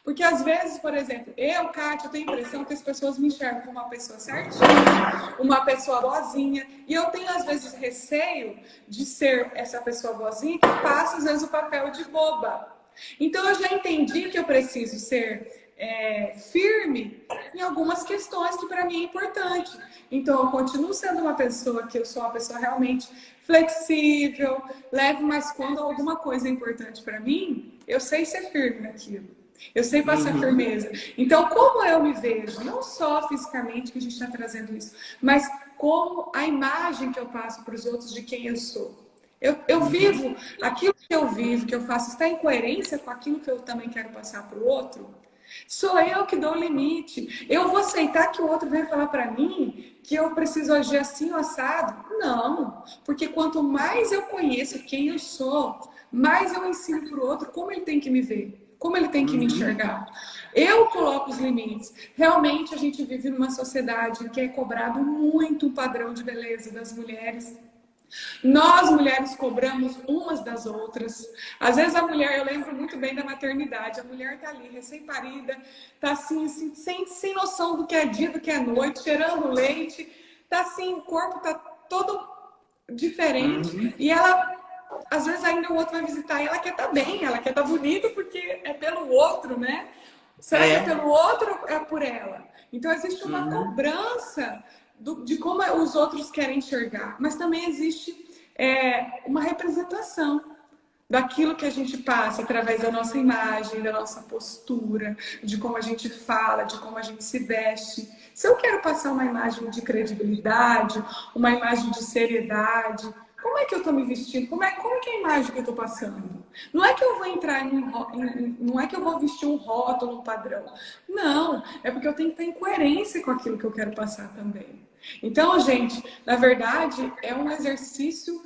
Porque às vezes, por exemplo, eu, Kátia, eu tenho a impressão que as pessoas me enxergam como uma pessoa certinha, uma pessoa boazinha, e eu tenho às vezes receio de ser essa pessoa boazinha que passa às vezes o papel de boba. Então eu já entendi que eu preciso ser firme em algumas questões que para mim é importante. Então eu continuo sendo uma pessoa que eu sou uma pessoa realmente flexível, leve, mas quando alguma coisa é importante para mim, eu sei ser firme naquilo. Eu sei passar firmeza. Então, como eu me vejo, não só fisicamente que a gente está trazendo isso, mas como a imagem que eu passo para os outros de quem eu sou. Eu vivo, aquilo que eu vivo, que eu faço, está em coerência com aquilo que eu também quero passar para o outro? Sou eu que dou o limite. Eu vou aceitar que o outro venha falar para mim que eu preciso agir assim ou assado? Não, porque quanto mais eu conheço quem eu sou, mais eu ensino para o outro como ele tem que me ver, como ele tem que me enxergar. Eu coloco os limites. Realmente a gente vive numa sociedade que é cobrado muito o padrão de beleza das mulheres. Nós, mulheres, cobramos umas das outras. Às vezes a mulher, eu lembro muito bem da maternidade, a mulher tá ali, recém-parida, tá assim, sem noção do que é dia, do que é noite, cheirando leite, tá assim, o corpo tá todo diferente. E ela, às vezes ainda o outro vai visitar e ela quer estar bem, ela quer estar bonita porque é pelo outro, né? Será que é pelo outro ou é por ela? Então existe uma cobrança de como os outros querem enxergar, mas também existe uma representação daquilo que a gente passa através da nossa imagem, da nossa postura, de como a gente fala, de como a gente se veste. Se eu quero passar uma imagem de credibilidade, uma imagem de seriedade, como é que eu estou me vestindo? Como é que é a imagem que eu estou passando? Não é que eu vou entrar não é que eu vou vestir um rótulo, um padrão. Não, é porque eu tenho que estar em coerência com aquilo que eu quero passar também. Então, gente, na verdade, é um exercício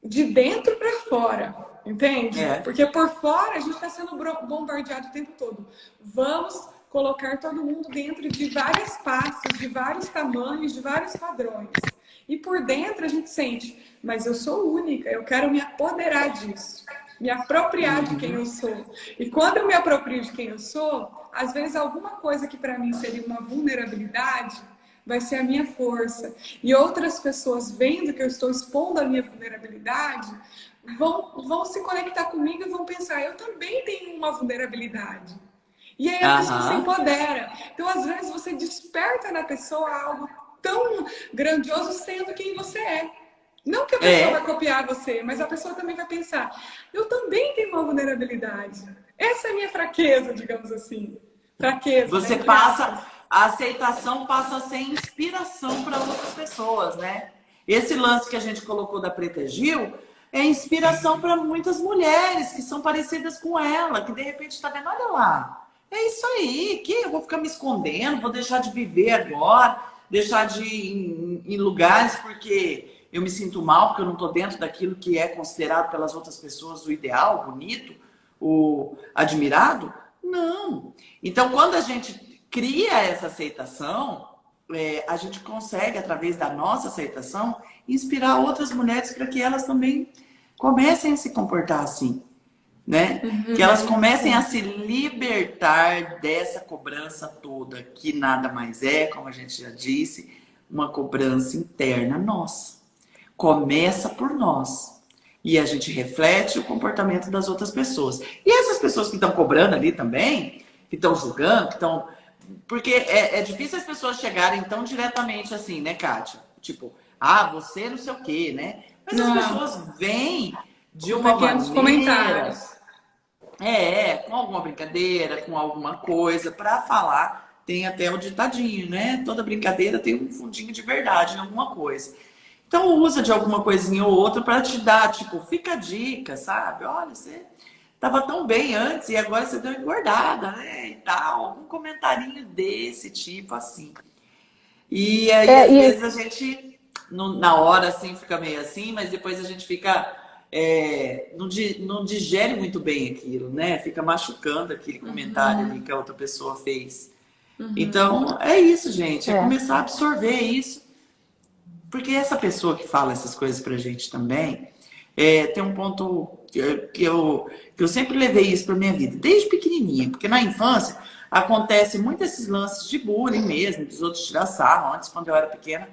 de dentro para fora, entende? Porque por fora a gente está sendo bombardeado o tempo todo. Vamos colocar todo mundo dentro de várias pastas, de vários tamanhos, de vários padrões. E por dentro a gente sente, mas eu sou única, eu quero me apoderar disso, me apropriar de quem eu sou. E quando eu me aproprio de quem eu sou, às vezes alguma coisa que para mim seria uma vulnerabilidade vai ser a minha força. E outras pessoas vendo que eu estou expondo a minha vulnerabilidade, vão se conectar comigo e vão pensar, eu também tenho uma vulnerabilidade. E aí a pessoa se empodera. Então, às vezes, você desperta na pessoa algo tão grandioso sendo quem você é. Não que a pessoa vai copiar você, mas a pessoa também vai pensar, eu também tenho uma vulnerabilidade. Essa é a minha fraqueza, digamos assim. Fraqueza. Você passa... A aceitação passa a ser inspiração para outras pessoas, né? Esse lance que a gente colocou da Preta Gil é inspiração para muitas mulheres que são parecidas com ela, que de repente está vendo, olha lá, é isso aí, que eu vou ficar me escondendo, vou deixar de viver agora, deixar de ir em lugares porque eu me sinto mal, porque eu não estou dentro daquilo que é considerado pelas outras pessoas o ideal, o bonito, o admirado. Não. Então, quando a gente cria essa aceitação, a gente consegue, através da nossa aceitação, inspirar outras mulheres para que elas também comecem a se comportar assim, né? Que elas comecem a se libertar dessa cobrança toda, que nada mais é, como a gente já disse, uma cobrança interna nossa. Começa por nós. E a gente reflete o comportamento das outras pessoas. E essas pessoas que estão cobrando ali também, que estão julgando, que estão... Porque é difícil as pessoas chegarem tão diretamente assim, né, Kátia? Tipo, você não sei o quê, né? Mas as pessoas vêm de uma pequenos comentários. Com alguma brincadeira, com alguma coisa para falar. Tem até o ditadinho, né? Toda brincadeira tem um fundinho de verdade em alguma coisa. Então usa de alguma coisinha ou outra para te dar, tipo, fica a dica, sabe? Olha, você... Tava tão bem antes e agora você deu uma engordada, né? E tal, algum comentarinho desse tipo, assim. E aí, às vezes, a gente, na hora, assim, fica meio assim, mas depois a gente fica... não digere muito bem aquilo, né? Fica machucando aquele comentário ali que a outra pessoa fez. Então, é isso, gente. É começar a absorver isso. Porque essa pessoa que fala essas coisas pra gente também... tem um ponto que eu sempre levei isso para minha vida, desde pequenininha, porque na infância acontece muito esses lances de bullying mesmo, dos outros tirar sarro. Antes, quando eu era pequena,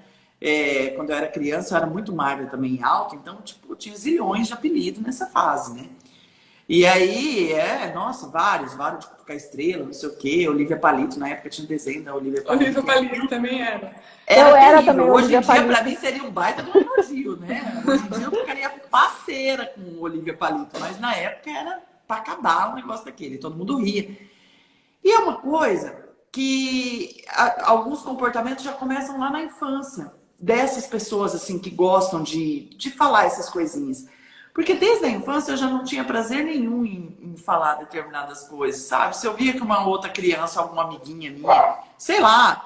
quando eu era criança, eu era muito magra também, alta, então, tipo, eu tinha zilhões de apelido nessa fase, né? E aí, nossa, vários, tipo, Ficar Estrela, não sei o quê, Olivia Palito, na época tinha um desenho da Olivia Palito. Olivia Palito também era. Eu era também. Hoje em dia, pra mim, seria um baita de um elogio, né? Hoje em dia eu ficaria parceira com Olivia Palito, mas na época era pra acabar o negócio daquele, todo mundo ria. E é uma coisa que alguns comportamentos já começam lá na infância, dessas pessoas, assim, que gostam de falar essas coisinhas. Porque desde a infância eu já não tinha prazer nenhum em falar determinadas coisas, sabe? Se eu via que uma outra criança, alguma amiguinha minha, sei lá,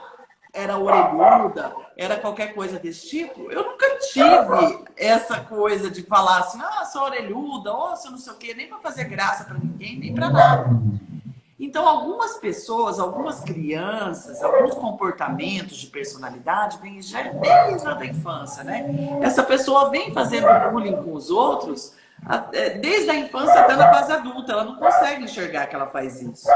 era orelhuda, era qualquer coisa desse tipo, eu nunca tive essa coisa de falar assim, ah, sou orelhuda, ou sou não sei o quê, nem para fazer graça para ninguém, nem para nada. Então, algumas pessoas, algumas crianças, alguns comportamentos de personalidade vêm já desde a infância, né? Essa pessoa vem fazendo bullying com os outros desde a infância até na fase adulta. Ela não consegue enxergar que ela faz isso.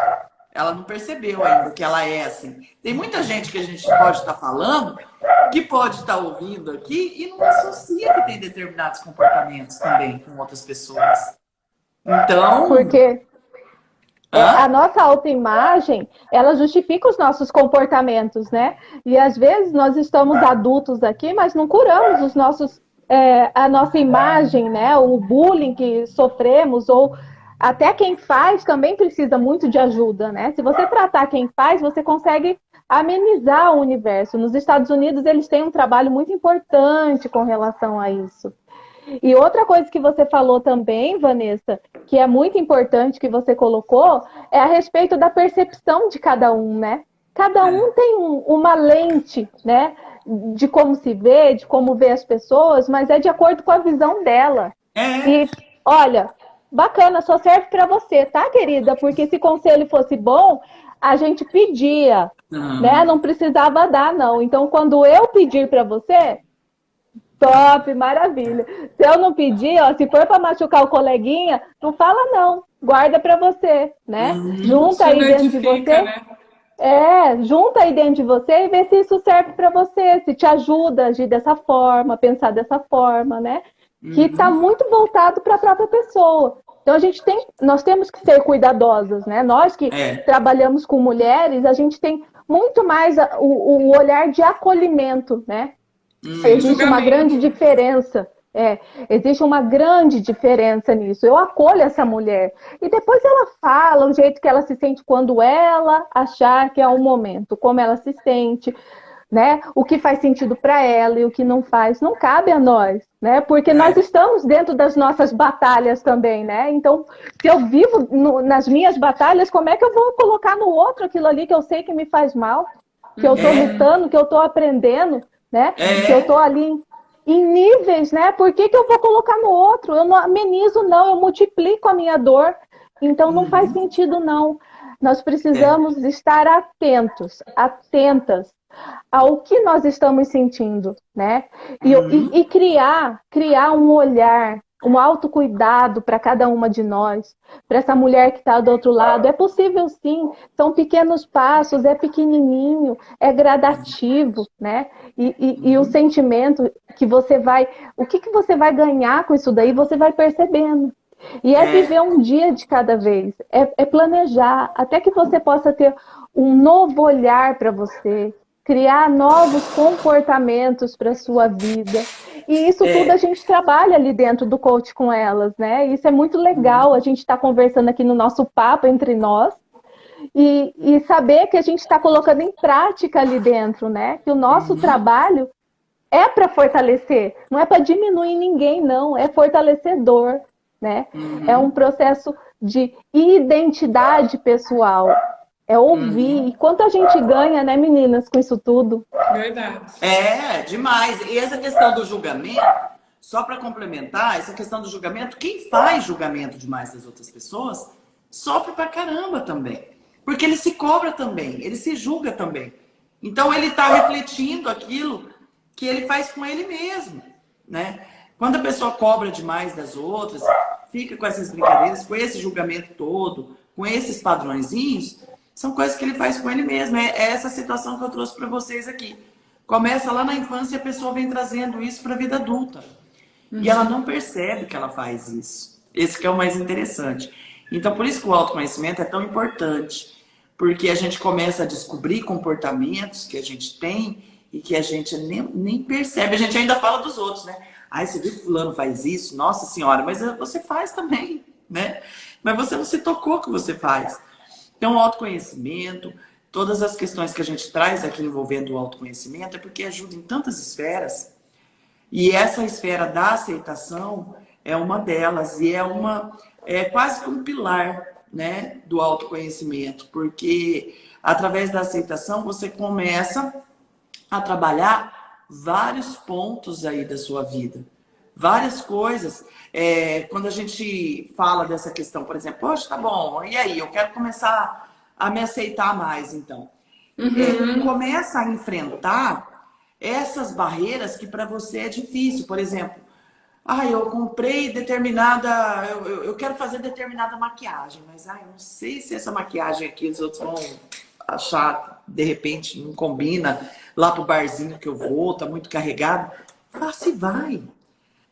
Ela não percebeu ainda que ela é assim. Tem muita gente que a gente pode estar falando, que pode estar ouvindo aqui e não associa que tem determinados comportamentos também com outras pessoas. Então... Porque a nossa autoimagem, ela justifica os nossos comportamentos, né? E às vezes nós estamos adultos aqui, mas não curamos os nossos, a nossa imagem, né? O bullying que sofremos, ou até quem faz também precisa muito de ajuda, né? Se você tratar quem faz, você consegue amenizar o universo. Nos Estados Unidos, eles têm um trabalho muito importante com relação a isso. E outra coisa que você falou também, Vanessa, que é muito importante que você colocou, é a respeito da percepção de cada um, né? Cada um tem uma lente, né? De como se vê, de como vê as pessoas, mas é de acordo com a visão dela. E, olha, bacana, só serve para você, tá, querida? Porque se conselho fosse bom, a gente pedia, né? Não precisava dar, não. Então, quando eu pedir para você... Top, maravilha. Se eu não pedir, ó, se for para machucar o coleguinha, não fala não, guarda para você, né? Junta aí dentro de você. Né? Junta aí dentro de você e vê se isso serve para você, se te ajuda a agir dessa forma, pensar dessa forma, né? Que está muito voltado para a própria pessoa. Então nós temos que ser cuidadosas, né? Nós que trabalhamos com mulheres, a gente tem muito mais o olhar de acolhimento, né? Existe uma grande diferença. Existe uma grande diferença nisso. Eu acolho essa mulher. E depois ela fala o jeito que ela se sente quando ela achar que é o momento. Como ela se sente, né? O que faz sentido para ela e o que não faz. Não cabe a nós, né? Porque nós estamos dentro das nossas batalhas também, né? Então, se eu vivo nas minhas batalhas, como é que eu vou colocar no outro aquilo ali que eu sei que me faz mal? Que eu estou lutando, que eu estou aprendendo, né? Que eu estou ali em níveis, né? Por que eu vou colocar no outro? Eu não amenizo, não, eu multiplico a minha dor. Então não faz sentido, não. Nós precisamos estar atentas ao que nós estamos sentindo, né? E criar um olhar, um autocuidado para cada uma de nós, para essa mulher que está do outro lado. É possível sim, são pequenos passos, é pequenininho, é gradativo, né? E o sentimento que você vai... O que você vai ganhar com isso daí, você vai percebendo. E viver um dia de cada vez, é planejar, até que você possa ter um novo olhar para você, criar novos comportamentos para a sua vida. E isso tudo a gente trabalha ali dentro do coach com elas, né? Isso é muito legal, a gente está conversando aqui no nosso papo entre nós e saber que a gente está colocando em prática ali dentro, né? Que o nosso trabalho é para fortalecer, não é para diminuir ninguém, não, é fortalecedor, né? É um processo de identidade pessoal. É ouvir. E quanto a gente ganha, né, meninas, com isso tudo? Verdade. Demais. E essa questão do julgamento, só para complementar, essa questão do julgamento, quem faz julgamento demais das outras pessoas, sofre pra caramba também. Porque ele se cobra também, ele se julga também. Então ele está refletindo aquilo que ele faz com ele mesmo, né? Quando a pessoa cobra demais das outras, fica com essas brincadeiras, com esse julgamento todo, com esses padrõezinhos, são coisas que ele faz com ele mesmo. É essa situação que eu trouxe para vocês aqui. Começa lá na infância e a pessoa vem trazendo isso para a vida adulta. E ela não percebe que ela faz isso. Esse que é o mais interessante. Então, por isso que o autoconhecimento é tão importante. Porque a gente começa a descobrir comportamentos que a gente tem e que a gente nem percebe. A gente ainda fala dos outros, né? Ai, você viu que fulano faz isso? Nossa senhora, mas você faz também, né? Mas você não se tocou que você faz. Então, o autoconhecimento, todas as questões que a gente traz aqui envolvendo o autoconhecimento é porque ajuda em tantas esferas. E essa esfera da aceitação é uma delas e é quase que um pilar, né, do autoconhecimento, porque através da aceitação você começa a trabalhar vários pontos aí da sua vida, várias coisas. Quando a gente fala dessa questão, por exemplo, poxa, tá bom, e aí, eu quero começar a me aceitar mais, então. Começa a enfrentar essas barreiras que para você é difícil. Por exemplo, eu comprei determinada... Eu quero fazer determinada maquiagem, mas eu não sei se essa maquiagem aqui os outros vão achar, de repente, não combina. Lá pro barzinho que eu vou, tá muito carregado. Faça e vai.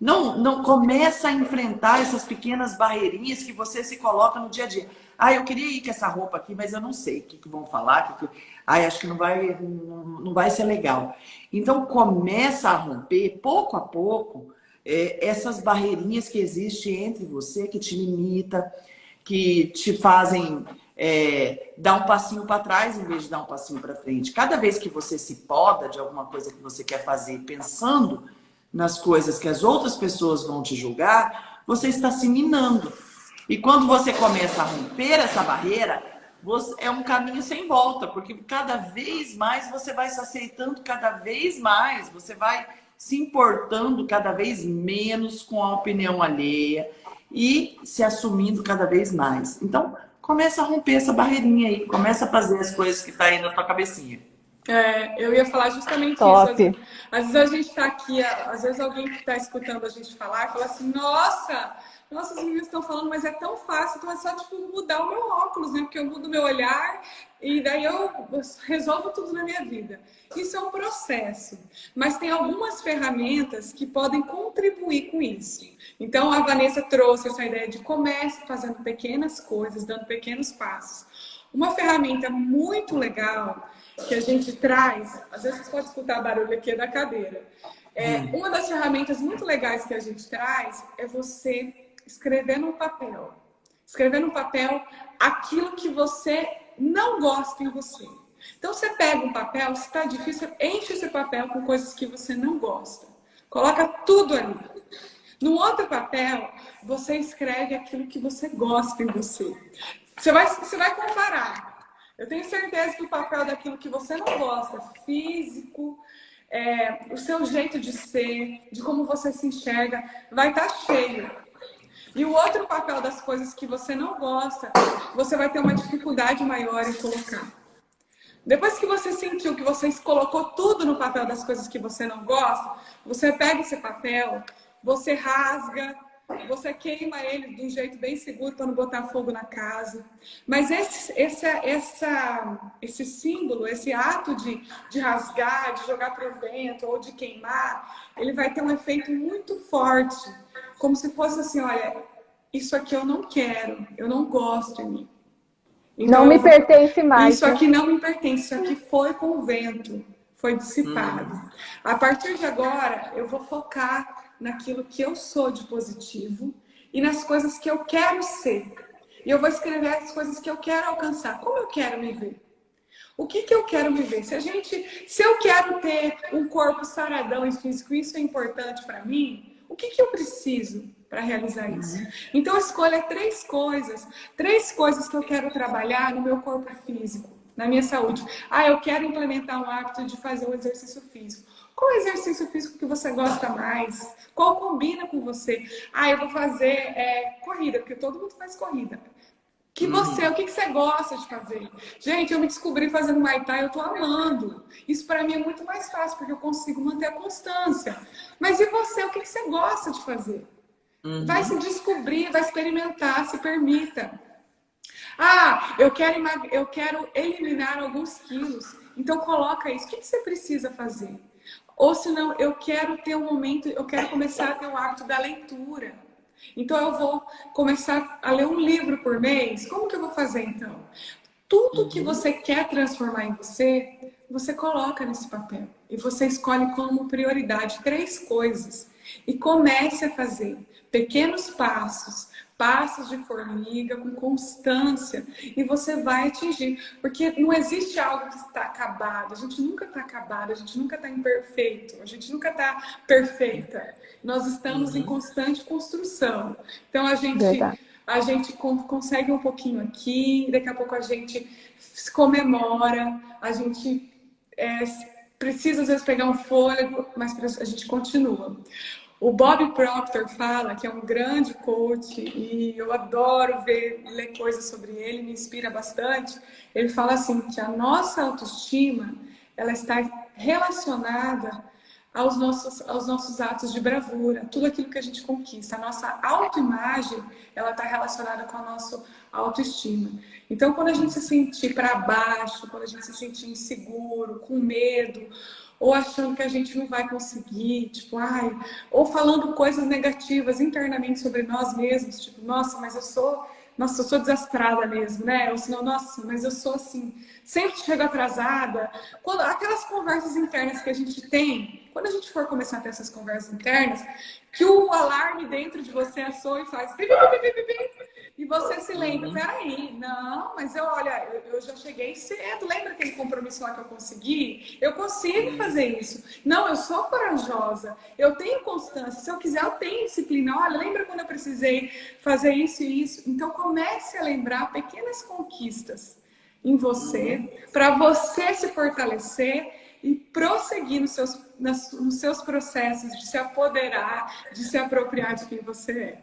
Não começa a enfrentar essas pequenas barreirinhas que você se coloca no dia a dia. Eu queria ir com essa roupa aqui, mas eu não sei o que vão falar. Acho que não vai ser legal. Então, começa a romper, pouco a pouco, essas barreirinhas que existem entre você, que te limita, que te fazem dar um passinho para trás em vez de dar um passinho para frente. Cada vez que você se poda de alguma coisa que você quer fazer, pensando nas coisas que as outras pessoas vão te julgar, você está se minando. E quando você começa a romper essa barreira, é um caminho sem volta, porque cada vez mais você vai se aceitando cada vez mais, você vai se importando cada vez menos com a opinião alheia e se assumindo cada vez mais. Então, começa a romper essa barreirinha aí, começa a fazer as coisas que estão aí na tua cabecinha. Eu ia falar justamente Top. isso. Às vezes a gente está aqui, às vezes alguém que está escutando a gente falar fala assim, nossa, os meninos estão falando, mas é tão fácil, então é só tipo, mudar o meu óculos, né? Porque eu mudo o meu olhar e daí eu resolvo tudo na minha vida. Isso é um processo, mas tem algumas ferramentas que podem contribuir com isso. Então a Vanessa trouxe essa ideia de comece fazendo pequenas coisas, dando pequenos passos. Uma ferramenta muito legal que a gente traz, às vezes você pode escutar barulho aqui da cadeira. Uma das ferramentas muito legais que a gente traz é você escrever no papel. Escrever no papel aquilo que você não gosta em você. Então você pega um papel, se está difícil, enche esse papel com coisas que você não gosta. Coloca tudo ali. No outro papel, você escreve aquilo que você gosta em você. Você vai comparar. Eu tenho certeza que o papel daquilo que você não gosta, físico, o seu jeito de ser, de como você se enxerga, vai estar cheio. E o outro papel das coisas que você não gosta, você vai ter uma dificuldade maior em colocar. Depois que você sentiu que você colocou tudo no papel das coisas que você não gosta, você pega esse papel, você rasga, você queima ele de um jeito bem seguro para não botar fogo na casa. Mas esse símbolo, esse ato de rasgar, de jogar para o vento ou de queimar, ele vai ter um efeito muito forte. Como se fosse assim, olha, isso aqui eu não quero, eu não gosto de mim. Então, não me pertence mais. Isso aqui não me pertence, isso aqui foi com o vento, foi dissipado. A partir de agora, eu vou focar naquilo que eu sou de positivo e nas coisas que eu quero ser. E eu vou escrever as coisas que eu quero alcançar. Como eu quero me ver? O que eu quero me ver? Se eu quero ter um corpo saradão e físico, isso é importante para mim, o que eu preciso para realizar isso? Então, escolha três coisas que eu quero trabalhar no meu corpo físico, na minha saúde. Eu quero implementar um hábito de fazer um exercício físico. Qual exercício físico que você gosta mais? Qual combina com você? Eu vou fazer corrida, porque todo mundo faz corrida. O que você gosta de fazer? Gente, eu me descobri fazendo Muay Thai, eu tô amando. Isso para mim é muito mais fácil, porque eu consigo manter a constância. Mas e você? O que você gosta de fazer? Vai se descobrir, vai experimentar, se permita. Eu quero eliminar alguns quilos. Então coloca isso. O que você precisa fazer? Ou senão, eu quero ter um momento, eu quero começar a ter o hábito da leitura. Então eu vou começar a ler um livro por mês. Como que eu vou fazer então? Tudo que você quer transformar em você, você coloca nesse papel. E você escolhe como prioridade 3 coisas. E comece a fazer pequenos passos passos de formiga, com constância, e você vai atingir. Porque não existe algo que está acabado, a gente nunca está acabado, a gente nunca está imperfeito, a gente nunca está perfeita. Nós estamos em constante construção. Então a gente consegue um pouquinho aqui, daqui a pouco a gente comemora, a gente precisa às vezes pegar um fôlego, mas a gente continua. O Bob Proctor fala, que é um grande coach, e eu adoro ler coisas sobre ele, me inspira bastante. Ele fala assim, que a nossa autoestima, ela está relacionada aos nossos atos de bravura, tudo aquilo que a gente conquista. A nossa autoimagem, ela está relacionada com a nossa autoestima. Então, quando a gente se sentir para baixo, quando a gente se sentir inseguro, com medo, ou achando que a gente não vai conseguir, tipo, ou falando coisas negativas internamente sobre nós mesmos, tipo, nossa, mas eu sou desastrada mesmo, né? Ou senão, nossa, mas eu sou assim, sempre chego atrasada. Aquelas conversas internas que a gente tem, quando a gente for começar a ter essas conversas internas, que o alarme dentro de você soa e faz pi, pi, pi, pi, pi, pi, e você se lembra, peraí, não, mas eu já cheguei cedo, lembra aquele compromisso lá que eu consegui? Eu consigo fazer isso. Não, eu sou corajosa, eu tenho constância, se eu quiser eu tenho disciplina. Olha, lembra quando eu precisei fazer isso e isso? Então comece a lembrar pequenas conquistas em você, para você se fortalecer e prosseguir nos seus processos de se apoderar, de se apropriar de quem você é.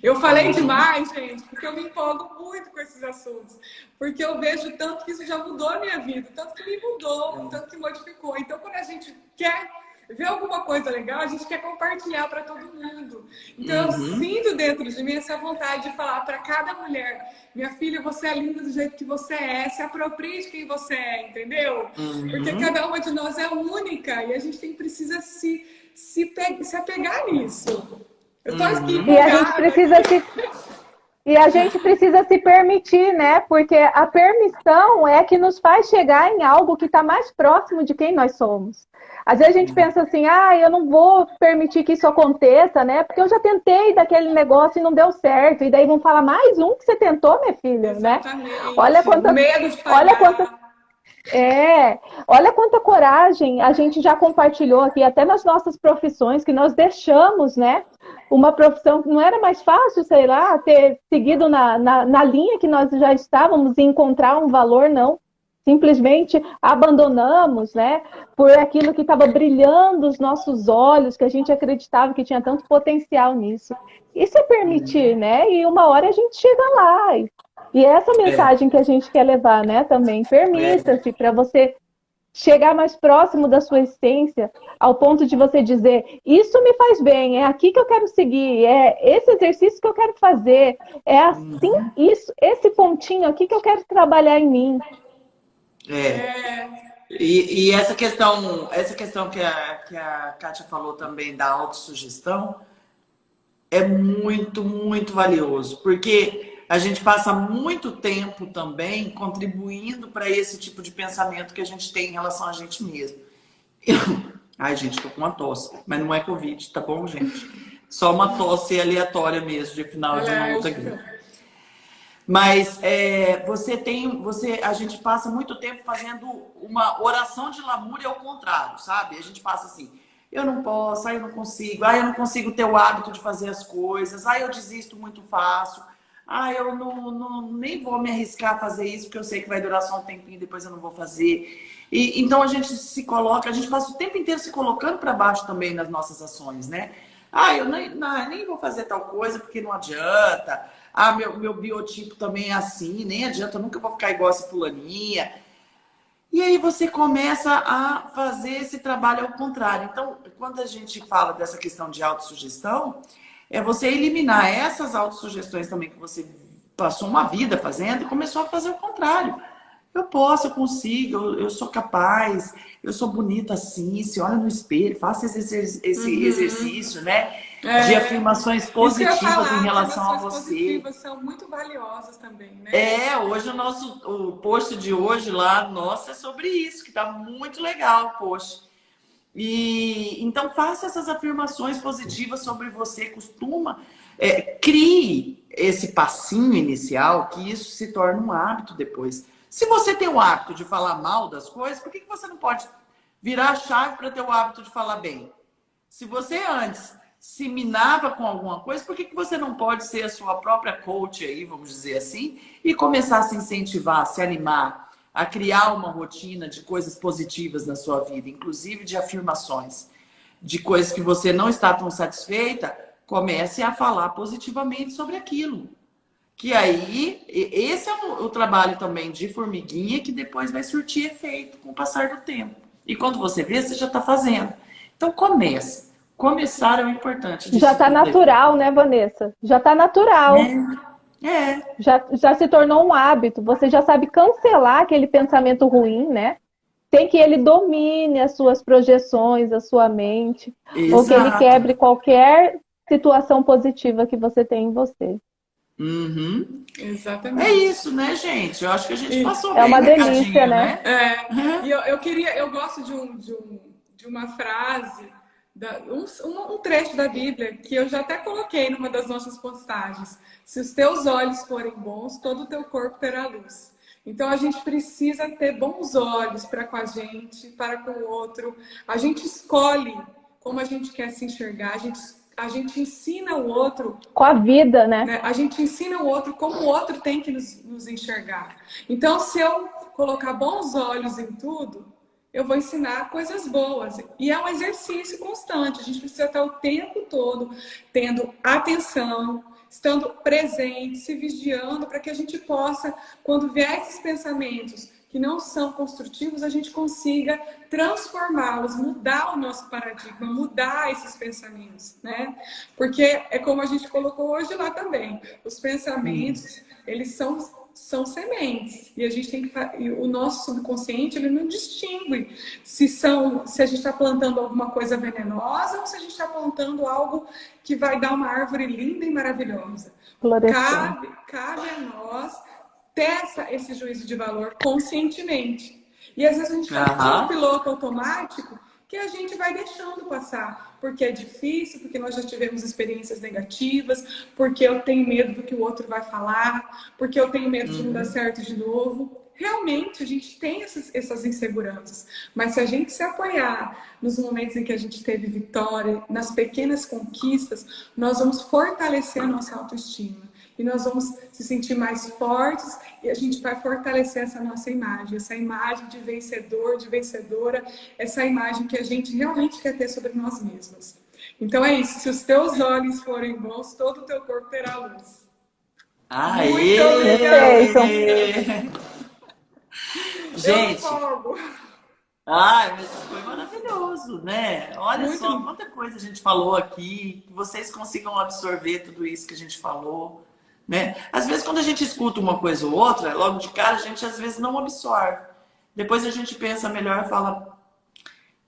Eu falei demais, gente, porque eu me empolgo muito com esses assuntos. Porque eu vejo tanto que isso já mudou a minha vida, tanto que me mudou, tanto que modificou. Então, quando a gente quer ver alguma coisa legal, a gente quer compartilhar para todo mundo. Então, eu sinto dentro de mim essa vontade de falar para cada mulher: minha filha, você é linda do jeito que você é, se aproprie de quem você é, entendeu? Porque cada uma de nós é única e a gente precisa se apegar nisso. Eu tô aqui E a gente precisa se permitir, né? Porque a permissão é que nos faz chegar em algo que está mais próximo de quem nós somos. Às vezes a gente pensa assim, eu não vou permitir que isso aconteça, né? Porque eu já tentei daquele negócio e não deu certo. E daí vão falar, mais um que você tentou, minha filha, exatamente, né? Olha quanta, medo de falhar. Olha quanta coragem a gente já compartilhou aqui, até nas nossas profissões, que nós deixamos, né? Uma profissão que não era mais fácil, sei lá, ter seguido na linha que nós já estávamos e encontrar um valor, não. Simplesmente abandonamos, né? Por aquilo que estava brilhando os nossos olhos, que a gente acreditava que tinha tanto potencial nisso. Isso é permitir, né? E uma hora a gente chega lá. E essa mensagem que a gente quer levar, né? Também permita-se para você chegar mais próximo da sua essência, ao ponto de você dizer, isso me faz bem, é aqui que eu quero seguir, é esse exercício que eu quero fazer, é assim, esse pontinho aqui que eu quero trabalhar em mim. E essa questão que a Kátia falou também da autossugestão é muito, muito valioso, porque a gente passa muito tempo também contribuindo para esse tipo de pensamento que a gente tem em relação a gente mesmo. Ai, gente, tô com uma tosse, mas não é Covid, tá bom, gente? Só uma tosse aleatória mesmo, de final de luta aqui. Mas a gente passa muito tempo fazendo uma oração de lamúria ao contrário, sabe? A gente passa assim, eu não posso, eu não consigo, eu não consigo ter o hábito de fazer as coisas, eu desisto muito fácil, eu nem vou me arriscar a fazer isso, porque eu sei que vai durar só um tempinho, depois eu não vou fazer. Então a gente a gente passa o tempo inteiro se colocando para baixo também nas nossas ações, né? Eu nem vou fazer tal coisa porque não adianta. Meu biotipo também é assim, nem adianta, eu nunca vou ficar igual essa fulaninha. E aí você começa a fazer esse trabalho ao contrário. Então, quando a gente fala dessa questão de autossugestão, é você eliminar essas autossugestões também que você passou uma vida fazendo e começou a fazer o contrário. Eu posso, eu consigo, eu sou capaz, eu sou bonita assim, se olha no espelho, faça esse exercício, né? De afirmações positivas em relação a você. Positivas são muito valiosas também, né? Hoje o post de hoje lá, nossa, é sobre isso, que tá muito legal o post. Então faça essas afirmações positivas sobre você, costuma crie esse passinho inicial, que isso se torne um hábito depois. Se você tem o hábito de falar mal das coisas, por que você não pode virar a chave para ter o hábito de falar bem? Se você antes se minava com alguma coisa, por que você não pode ser a sua própria coach aí, vamos dizer assim, e começar a se incentivar, a se animar, a criar uma rotina de coisas positivas na sua vida, inclusive de afirmações, de coisas que você não está tão satisfeita, comece a falar positivamente sobre aquilo. Que aí, esse é o trabalho também de formiguinha, que depois vai surtir efeito com o passar do tempo. E quando você vê, você já está fazendo. Então, comece. Começar é o importante. Já está natural, né, Vanessa? Já está natural. Já se tornou um hábito. Você já sabe cancelar aquele pensamento ruim, né? Sem que ele domine as suas projeções, a sua mente. Exato. Ou que ele quebre qualquer situação positiva que você tem em você. Uhum. Exatamente. É isso, né, gente? Eu acho que a gente passou bem. É uma delícia, né? E eu gosto de uma frase, um trecho da Bíblia, que eu já até coloquei numa das nossas postagens. Se os teus olhos forem bons, todo o teu corpo terá luz. Então a gente precisa ter bons olhos para com a gente, para com o outro. A gente escolhe como a gente quer se enxergar, a gente ensina o outro... Com a vida, né? A gente ensina o outro como o outro tem que nos enxergar. Então, se eu colocar bons olhos em tudo, eu vou ensinar coisas boas. E é um exercício constante. A gente precisa estar o tempo todo tendo atenção, estando presente, se vigiando, para que a gente possa, quando vier esses pensamentos que não são construtivos, a gente consiga transformá-los, mudar o nosso paradigma, mudar esses pensamentos, né? Porque é como a gente colocou hoje lá também, os pensamentos, eles são sementes, e a gente tem que, o nosso subconsciente, ele não distingue se a gente está plantando alguma coisa venenosa ou se a gente está plantando algo que vai dar uma árvore linda e maravilhosa. Cabe a nós ter esse juízo de valor conscientemente. E às vezes a gente fica tão piloto automático que a gente vai deixando passar. Porque é difícil, porque nós já tivemos experiências negativas, porque eu tenho medo do que o outro vai falar, porque eu tenho medo de não dar certo de novo. Realmente, a gente tem essas inseguranças. Mas se a gente se apoiar nos momentos em que a gente teve vitória, nas pequenas conquistas, nós vamos fortalecer a nossa autoestima. E nós vamos se sentir mais fortes e a gente vai fortalecer essa nossa imagem. Essa imagem de vencedor, de vencedora. Essa imagem que a gente realmente quer ter sobre nós mesmos. Então é isso. Se os teus olhos forem bons, todo o teu corpo terá luz. Muito obrigada! Gente, mas foi maravilhoso, né? Olha só quanta coisa a gente falou aqui, que vocês consigam absorver tudo isso que a gente falou, né? Às vezes quando a gente escuta uma coisa ou outra, logo de cara a gente às vezes não absorve. Depois a gente pensa melhor e fala,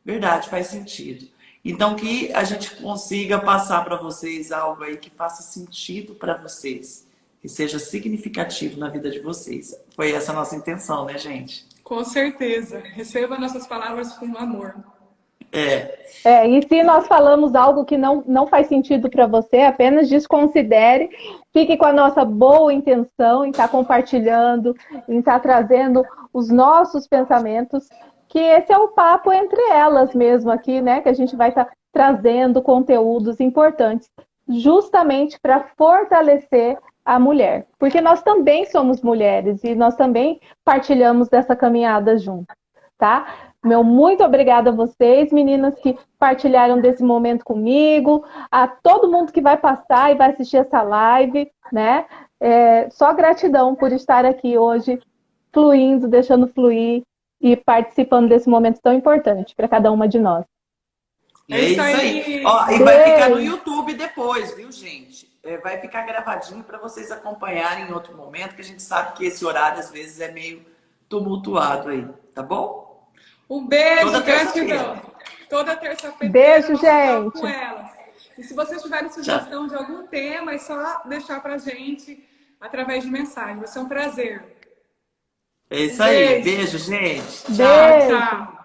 verdade, faz sentido. Então que a gente consiga passar para vocês algo aí que faça sentido para vocês, que seja significativo na vida de vocês. Foi essa a nossa intenção, né, gente? Com certeza. Receba nossas palavras com amor. E se nós falamos algo que não faz sentido para você, apenas desconsidere, fique com a nossa boa intenção em estar compartilhando, em estar trazendo os nossos pensamentos, que esse é o papo entre elas mesmo aqui, né? Que a gente vai estar trazendo conteúdos importantes, justamente para fortalecer a mulher. Porque nós também somos mulheres e nós também partilhamos dessa caminhada juntos, tá? Muito obrigada a vocês, meninas, que partilharam desse momento comigo, a todo mundo que vai passar e vai assistir essa live, né? Só gratidão por estar aqui hoje, fluindo, deixando fluir e participando desse momento tão importante para cada uma de nós. É isso aí. Ó, e vai ficar no YouTube depois, viu, gente? Vai ficar gravadinho para vocês acompanharem em outro momento, que a gente sabe que esse horário às vezes é meio tumultuado aí, tá bom? Um beijo, gratidão. Toda terça-feira. Beijo, gente. Com elas. E se vocês tiverem sugestão de algum tema, é só deixar pra gente através de mensagem. Vai ser um prazer. É isso aí. Beijo, gente. Tchau, tchau.